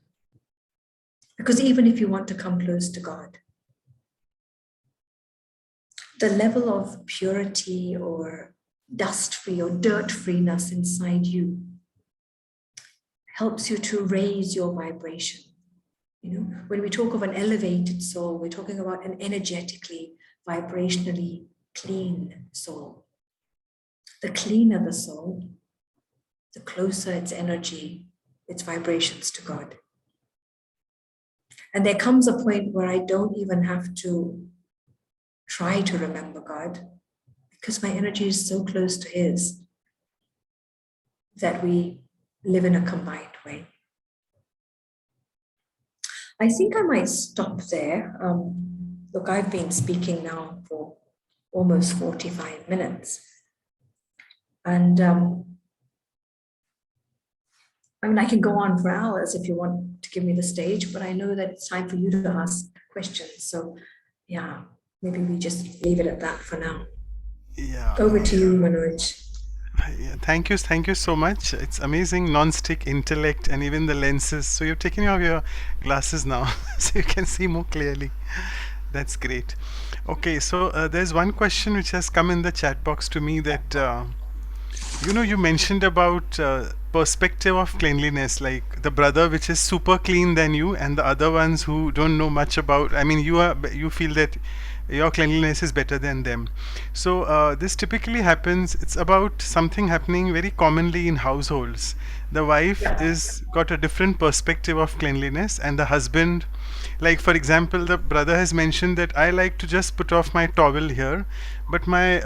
Because even if you want to come close to God, the level of purity or dust-free or dirt-freeness inside you helps you to raise your vibration. When we talk of an elevated soul, we're talking about an energetically, vibrationally clean soul. The cleaner the soul, the closer its energy, its vibrations to God. And there comes a point where I don't even have to try to remember God, because my energy is so close to His that we live in a combined way. I think I might stop there. Look, I've been speaking now for almost 45 minutes. And I can go on for hours if you want to give me the stage, but I know that it's time for you to ask questions. So yeah, maybe we just leave it at that for now. Yeah. Over to you, Manoj. Yeah, thank you so much. It's amazing non-stick intellect and even the lenses. So you've taken off your glasses now, so you can see more clearly. That's great. Okay, so there's one question which has come in the chat box to me that you mentioned about perspective of cleanliness, like the brother which is super clean than you, and the other ones who don't know much about. You feel that your cleanliness is better than them. So this typically happens. It's about something happening very commonly in households. The wife is got a different perspective of cleanliness, and the husband, like for example, the brother has mentioned that I like to just put off my towel here, but my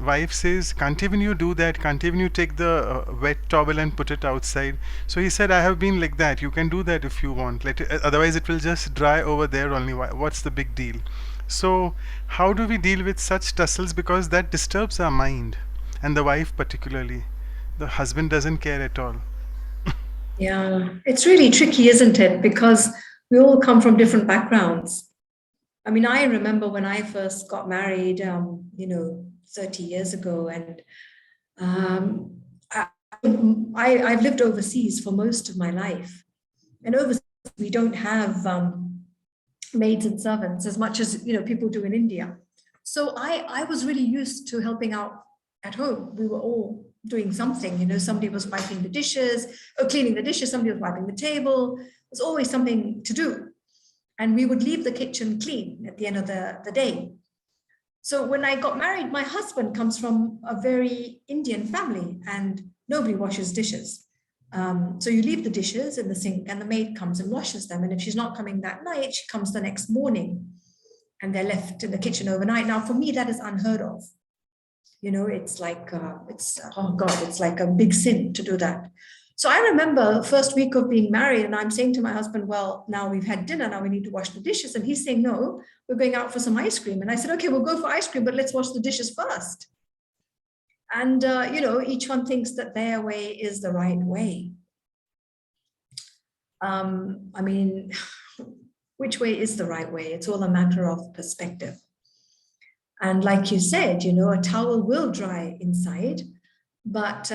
wife says, can't even you do that? Can't even you take the wet towel and put it outside? So he said, I have been like that. You can do that if you want. Otherwise it will just dry over there only. What's the big deal? So how do we deal with such tussles? Because that disturbs our mind, and the wife particularly. The husband doesn't care at all. Yeah, it's really tricky, isn't it? Because we all come from different backgrounds. I remember when I first got married, 30 years ago, and I've lived overseas for most of my life. And overseas, we don't have maids and servants as much as people do in India. So I was really used to helping out at home. We were all doing something, somebody was wiping the dishes or cleaning the dishes, somebody was wiping the table. There's always something to do. And we would leave the kitchen clean at the end of the day. So when I got married, my husband comes from a very Indian family and nobody washes dishes. So you leave the dishes in the sink and the maid comes and washes them. And if she's not coming that night, she comes the next morning and they're left in the kitchen overnight. Now, for me, that is unheard of. It's like, it's like a big sin to do that. So I remember the first week of being married and I'm saying to my husband, well, now we've had dinner, now we need to wash the dishes. And he's saying, no, we're going out for some ice cream. And I said, okay, we'll go for ice cream, but let's wash the dishes first. And, each one thinks that their way is the right way. Which way is the right way? It's all a matter of perspective. And like you said, a towel will dry inside, But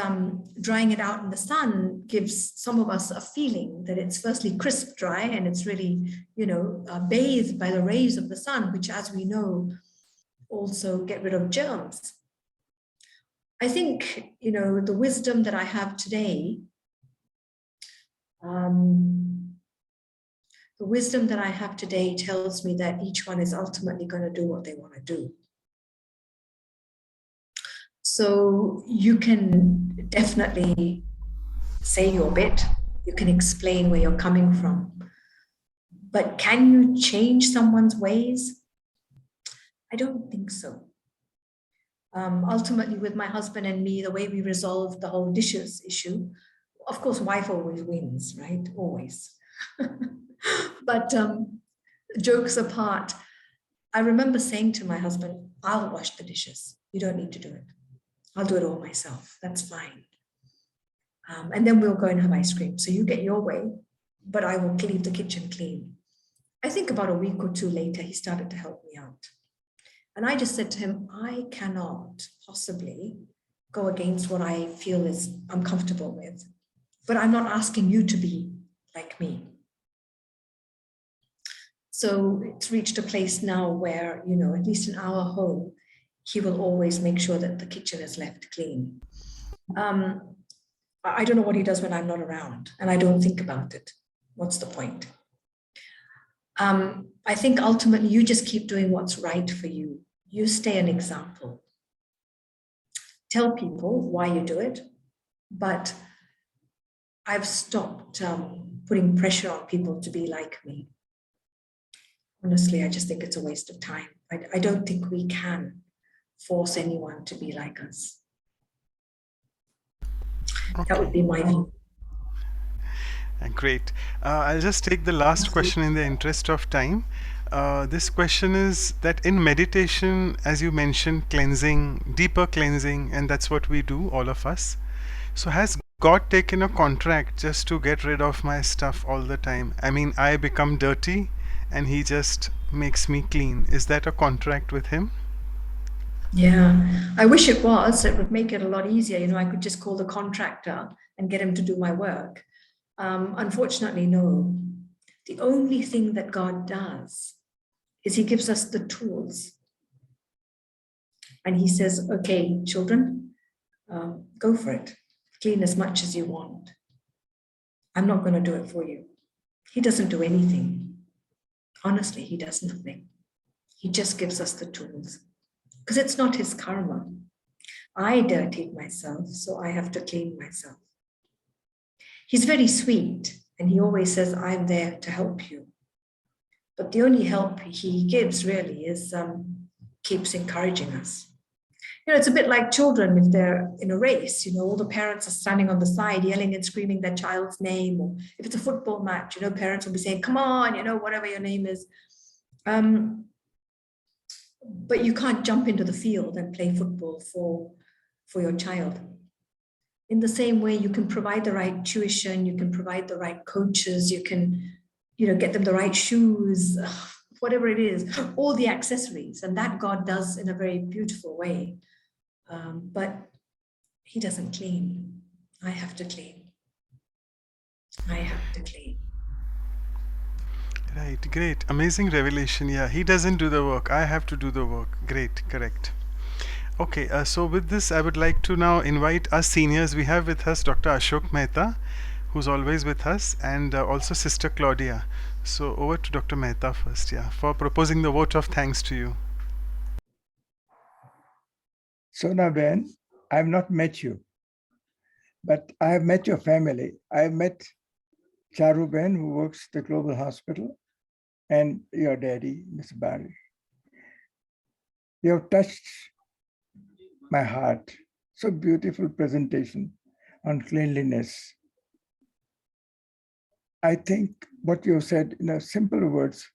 drying it out in the sun gives some of us a feeling that it's firstly crisp dry and it's really, bathed by the rays of the sun, which, as we know, also get rid of germs. I think, the wisdom that I have today, tells me that each one is ultimately going to do what they want to do. So you can definitely say your bit, you can explain where you're coming from, but can you change someone's ways? I don't think so. Ultimately, with my husband and me, the way we resolved the whole dishes issue, of course, wife always wins, right? Always. But jokes apart, I remember saying to my husband, I'll wash the dishes. You don't need to do it. I'll do it all myself. That's fine. And then we'll go and have ice cream. So you get your way, but I will leave the kitchen clean. I think about a week or two later, he started to help me out. And I just said to him, I cannot possibly go against what I feel I'm comfortable with, but I'm not asking you to be like me. So it's reached a place now where, at least in our home, he will always make sure that the kitchen is left clean. I don't know what he does when I'm not around, and I don't think about it. What's the point? I think ultimately you just keep doing what's right for you. You stay an example. Tell people why you do it, but I've stopped putting pressure on people to be like me. Honestly, I just think it's a waste of time. I don't think we can force anyone to be like us. Okay. That would be my view. Great. I'll just take the last question in the interest of time. This question is that in meditation, as you mentioned, cleansing, deeper cleansing, and that's what we do, all of us. So has God taken a contract just to get rid of my stuff all the time? I mean, I become dirty and he just makes me clean. Is that a contract with him? Yeah, I wish it was. It would make it a lot easier. I could just call the contractor and get him to do my work. Unfortunately, no. The only thing that God does is he gives us the tools. And he says, okay, children, go for it. Clean as much as you want. I'm not going to do it for you. He doesn't do anything. Honestly, he does nothing. He just gives us the tools. Because it's not his karma. I dirtied myself, so I have to clean myself. He's very sweet, and he always says, I'm there to help you. But the only help he gives really is keeps encouraging us. It's a bit like children if they're in a race, all the parents are standing on the side yelling and screaming their child's name. Or if it's a football match, parents will be saying, come on, whatever your name is. But you can't jump into the field and play football for your child. In the same way, you can provide the right tuition, you can provide the right coaches, you can, get them the right shoes, whatever it is, all the accessories. And that God does in a very beautiful way. But he doesn't clean. I have to clean. I have to clean. Right, great. Amazing revelation. Yeah, he doesn't do the work. I have to do the work. Great, correct. Okay, so with this, I would like to now invite us seniors. We have with us Dr. Ashok Mehta, who's always with us, and also Sister Claudia. So over to Dr. Mehta first, yeah, for proposing the vote of thanks to you. Sona Ben, I have not met you, but I have met your family. I have met Charu Ben, who works at the Global Hospital, and your daddy, Mr. Barry. You have touched my heart. So beautiful presentation on cleanliness. I think what you said in simple words,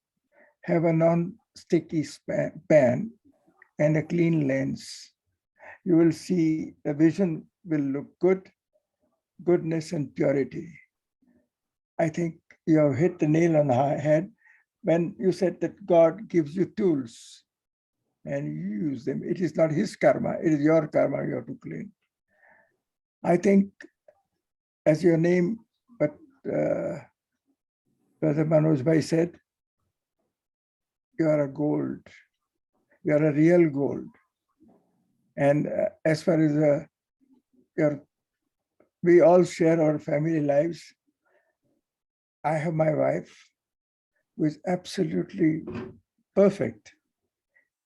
have a non-sticky pan and a clean lens. You will see the vision will look good, goodness and purity. I think you have hit the nail on the head when you said that God gives you tools and you use them. It is not his karma, it is your karma you have to clean. I think, as your name, but Brother Manoj Bhai said, you are a gold. You are a real gold. And as far as we all share our family lives. I have my wife who is absolutely perfect.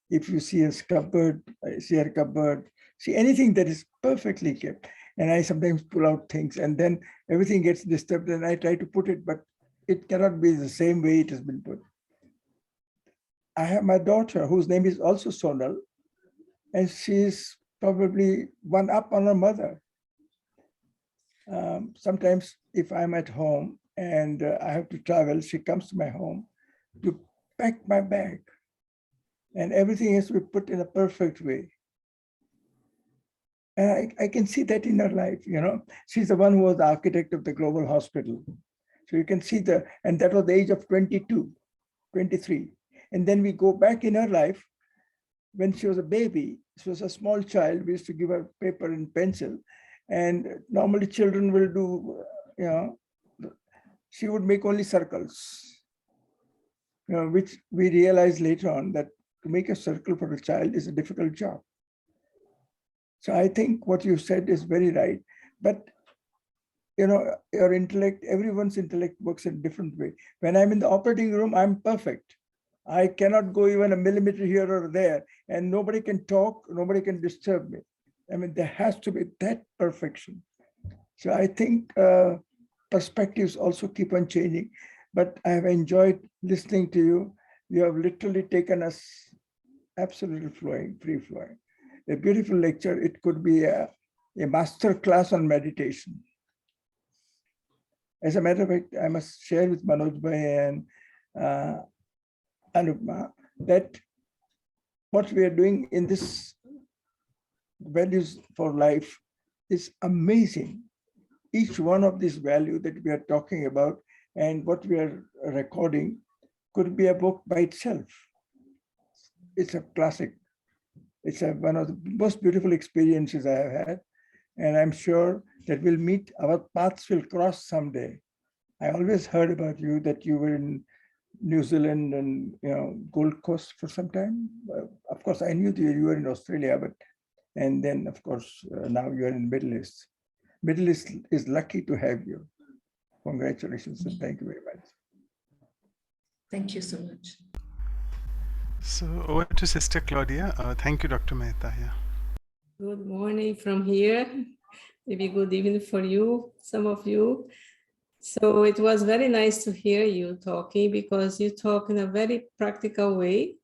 If you see a cupboard, see her cupboard, see anything that is perfectly kept. And I sometimes pull out things and then everything gets disturbed and I try to put it, but it cannot be the same way it has been put. I have my daughter whose name is also Sonal, and she's probably one up on her mother. Sometimes if I'm at home and I have to travel, she comes to my home to pack my bag and everything has to be put in a perfect way. And I can see that in her life, you know. She's the one who was the architect of the global hospital. So you can see and that was the age of 22, 23. And then we go back in her life. When she was a baby, she was a small child, we used to give her paper and pencil. And normally children will do, you know, she would make only circles, you know, which we realized later on that to make a circle for a child is a difficult job. So I think what you said is very right. But, you know, your intellect, everyone's intellect works in a different way. When I'm in the operating room, I'm perfect. I cannot go even a millimeter here or there, and nobody can talk, nobody can disturb me. I mean, there has to be that perfection. So I think perspectives also keep on changing, but I have enjoyed listening to you. You have literally taken us absolutely flowing, free flowing. A beautiful lecture. It could be a master class on meditation. As a matter of fact, I must share with Manoj Bhai and Anupma that what we are doing in this values for life is amazing. Each one of these values that we are talking about and what we are recording could be a book by itself. It's a classic. It's one of the most beautiful experiences I have had. And I'm sure that we'll meet, our paths will cross someday. I always heard about you that you were in New Zealand and, you know, Gold Coast for some time. Of course, I knew that you were in Australia, but, and then of course, now you're in Middle East. Middle East is lucky to have you. Congratulations and thank you very much. Thank you so much. So over to Sister Claudia. Thank you, Dr. Mehta. Yeah. Good morning from here. Maybe good evening for you, some of you. So it was very nice to hear you talking because you talk in a very practical way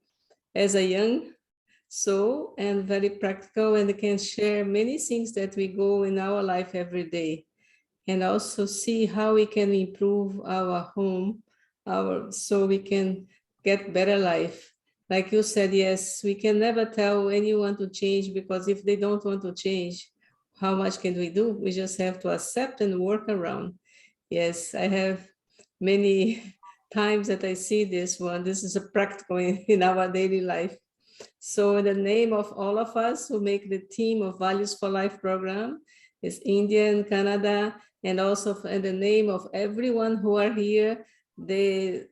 as a young soul and very practical and can share many things that we go in our life every day and also see how we can improve our home, so we can get better life. Like you said, yes, we can never tell anyone to change because if they don't want to change, how much can we do? We just have to accept and work around. Yes, I have many times that I see this one. This is a practical in our daily life. So in the name of all of us who make the team of Values for Life program, is India and Canada, and also in the name of everyone who are here, the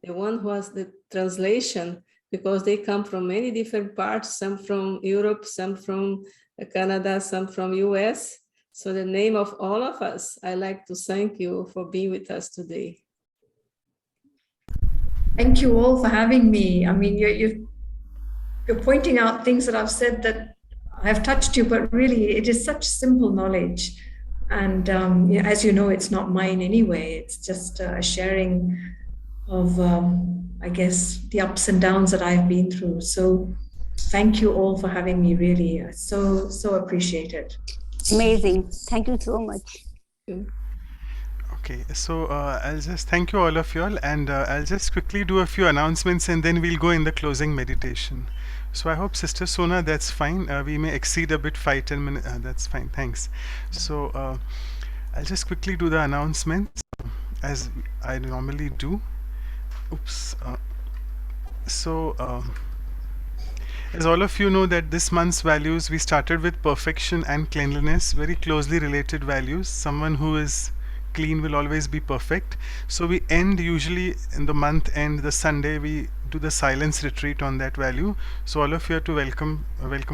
one who has the translation, because they come from many different parts, some from Europe, some from Canada, some from US. So the name of all of us, I like to thank you for being with us today. Thank you all for having me. I mean, you're pointing out things that I've said that have touched you, but really it is such simple knowledge. And as you know, it's not mine anyway. It's just a sharing of, I guess, the ups and downs that I've been through. So thank you all for having me, really. So appreciated. Amazing. Thank you so much. Okay, so I'll just thank you all of you all, and I'll just quickly do a few announcements and then we'll go in the closing meditation. So I hope Sister Sona, that's fine. We may exceed a bit 5-10 minutes. That's fine. Thanks. So I'll just quickly do the announcements as I normally do. Oops. So As all of you know that this month's values, we started with perfection and cleanliness, very closely related values. Someone who is clean will always be perfect. So we end usually in the month end, the Sunday, we do the silence retreat on that value. So all of you are to welcome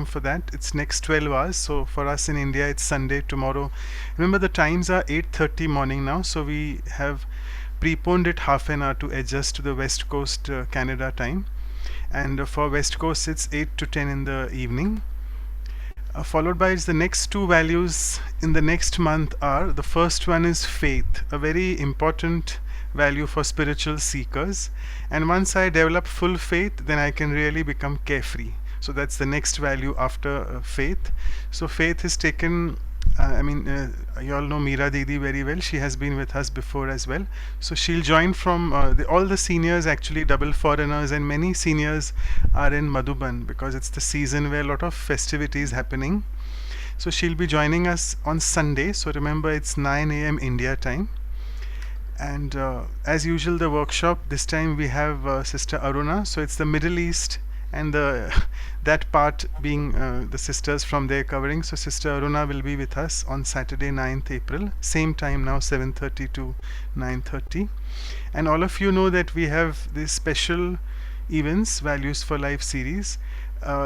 for that. It's next 12 hours. So for us in India, it's Sunday tomorrow. Remember the times are 8:30 morning now. So we have preponed it half an hour to adjust to the West Coast Canada time. And for West Coast it's 8 to 10 in the evening. Followed by the next two values in the next month are, the first one is faith, a very important value for spiritual seekers, and once I develop full faith then I can really become carefree. So that's the next value after faith. So faith is taken, you all know Meera Didi very well. She has been with us before as well. So she'll join from all the seniors, actually double foreigners, and many seniors are in Madhuban because it's the season where a lot of festivities happening. So she'll be joining us on Sunday. So remember, it's 9 a.m. India time. And as usual, the workshop this time we have Sister Aruna. So it's the Middle East and that part being the sisters from there covering. So Sister Aruna will be with us on Saturday 9th April, same time now, 7:30 to 9:30. And all of you know that we have these special events, Values for Life series,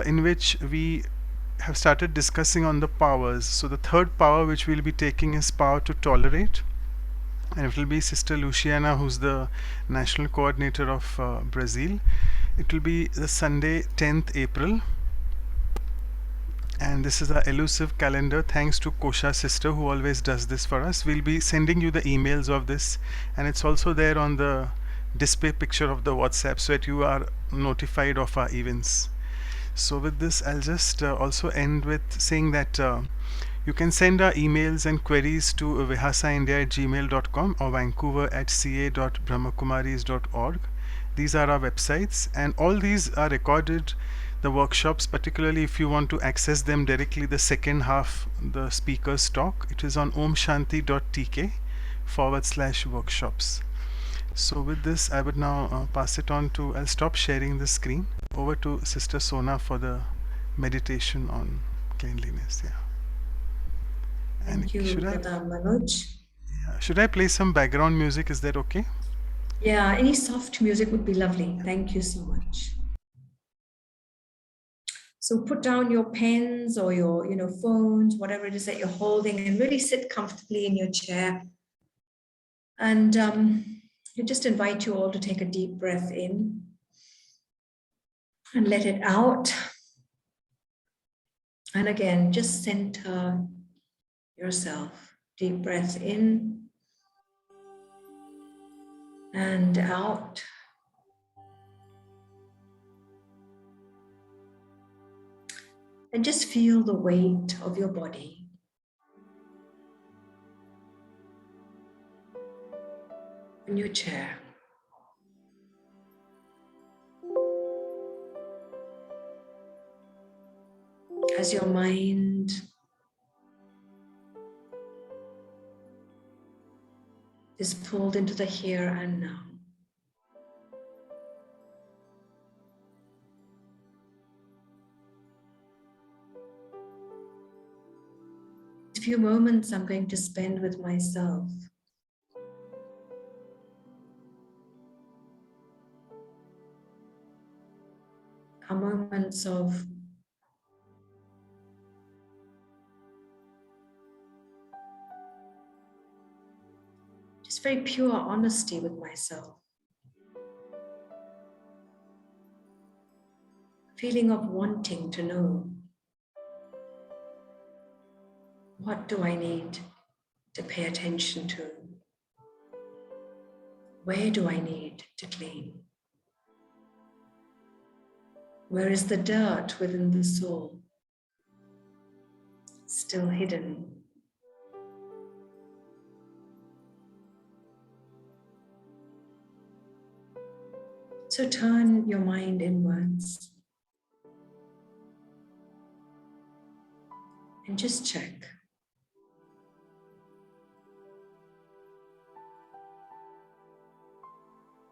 in which we have started discussing on the powers. So the third power which we'll be taking is power to tolerate, and it will be Sister Luciana, who's the national coordinator of Brazil. It will be the Sunday 10th April, and this is our elusive calendar, thanks to Kosha sister who always does this for us. We'll be sending you the emails of this, and it's also there on the display picture of the WhatsApp so that you are notified of our events. So with this, I'll just also end with saying that you can send our emails and queries to vihasaindia@gmail.com or vancouver@ca.brahmakumaris.org. These are our websites, and all these are recorded. The workshops, particularly if you want to access them directly, the second half, the speakers talk, it is on omshanti.tk/workshops. So with this, I would now pass it on to, I'll stop sharing the screen, over to Sister Sona for the meditation on cleanliness. Yeah. Thank you, Brother Manoj. Should I play some background music? Is that okay? Yeah, any soft music would be lovely. Thank you so much. So put down your pens or your phones, whatever it is that you're holding, and really sit comfortably in your chair. And I just invite you all to take a deep breath in and let it out. And again, just center yourself. Deep breath in and out. And just feel the weight of your body. In your chair. As your mind is pulled into the here and now. A few moments I'm going to spend with myself. Are moments of just very pure honesty with myself. Feeling of wanting to know. What do I need to pay attention to? Where do I need to clean? Where is the dirt within the soul still hidden? So turn your mind inwards and just check.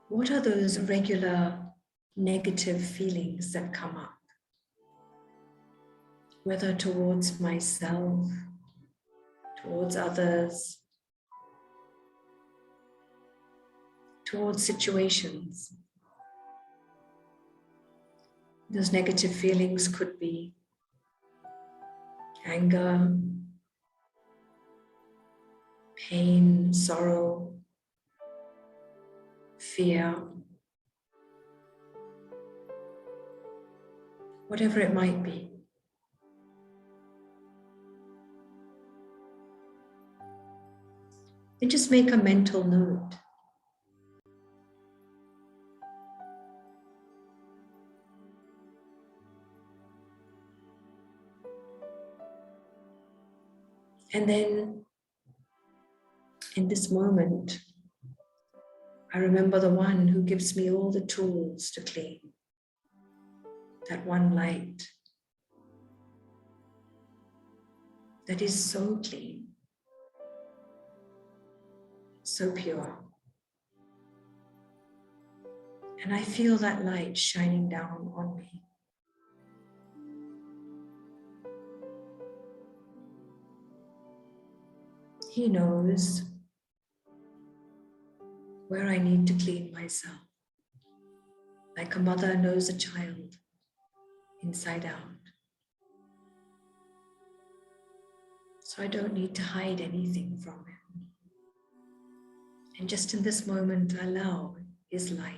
What are those regular negative feelings that come up? whether towards myself, towards others, towards situations. Those negative feelings could be anger, pain, sorrow, fear, whatever it might be. And just make a mental note. And then in this moment, I remember the one who gives me all the tools to clean. That one light that is so clean, so pure. And I feel that light shining down on me. He knows where I need to clean myself, like a mother knows a child inside out. So I don't need to hide anything from him. And just in this moment, I allow his light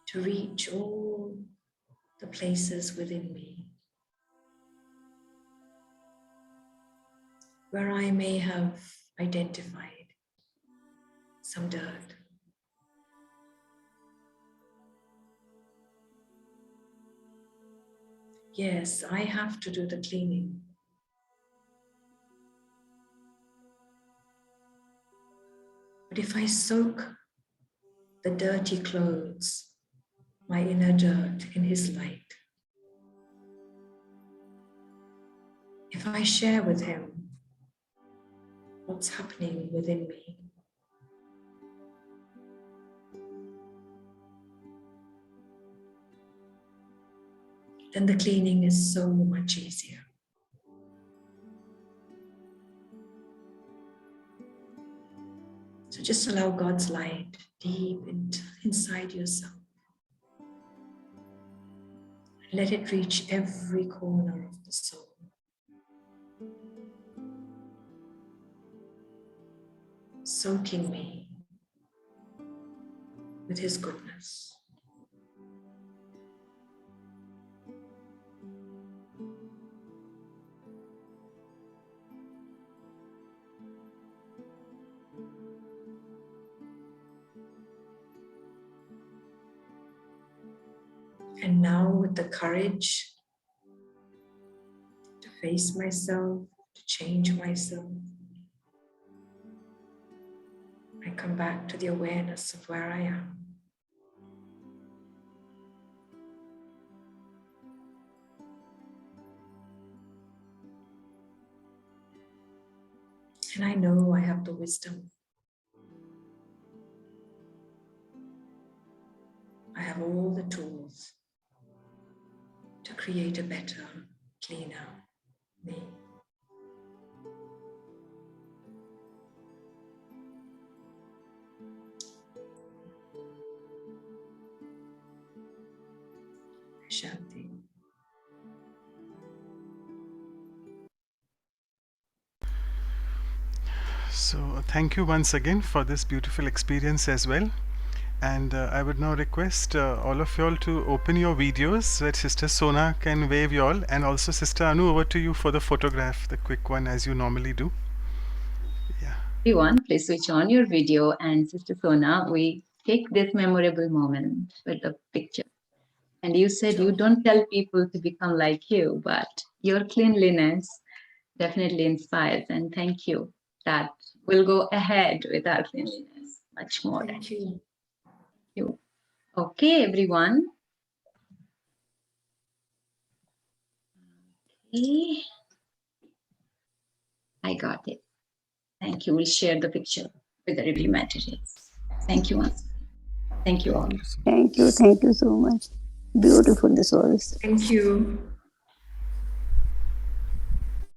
to reach all the places within me where I may have identified some dirt. Yes, I have to do the cleaning. But if I soak the dirty clothes, my inner dirt, in his light, if I share with him what's happening within me, then the cleaning is so much easier. So just allow God's light deep inside yourself. Let it reach every corner of the soul. Soaking me with his goodness. And now with the courage to face myself, to change myself, I come back to the awareness of where I am. And I know I have the wisdom. I have all the tools to create a better, cleaner me. Shanti. So thank you once again for this beautiful experience as well. And I would now request all of y'all to open your videos so that Sister Sona can wave y'all, and also Sister Anu, over to you for the photograph, the quick one as you normally do. Yeah. Everyone, please switch on your video, and Sister Sona, we take this memorable moment with the picture. And you said you don't tell people to become like you, but your cleanliness definitely inspires, and thank you. That will go ahead with our cleanliness much more. Thank you. Okay, everyone. Okay. I got it. Thank you. We'll share the picture with the review materials. Thank you once. Thank you all. Thank you so much. Beautiful this was. Thank you.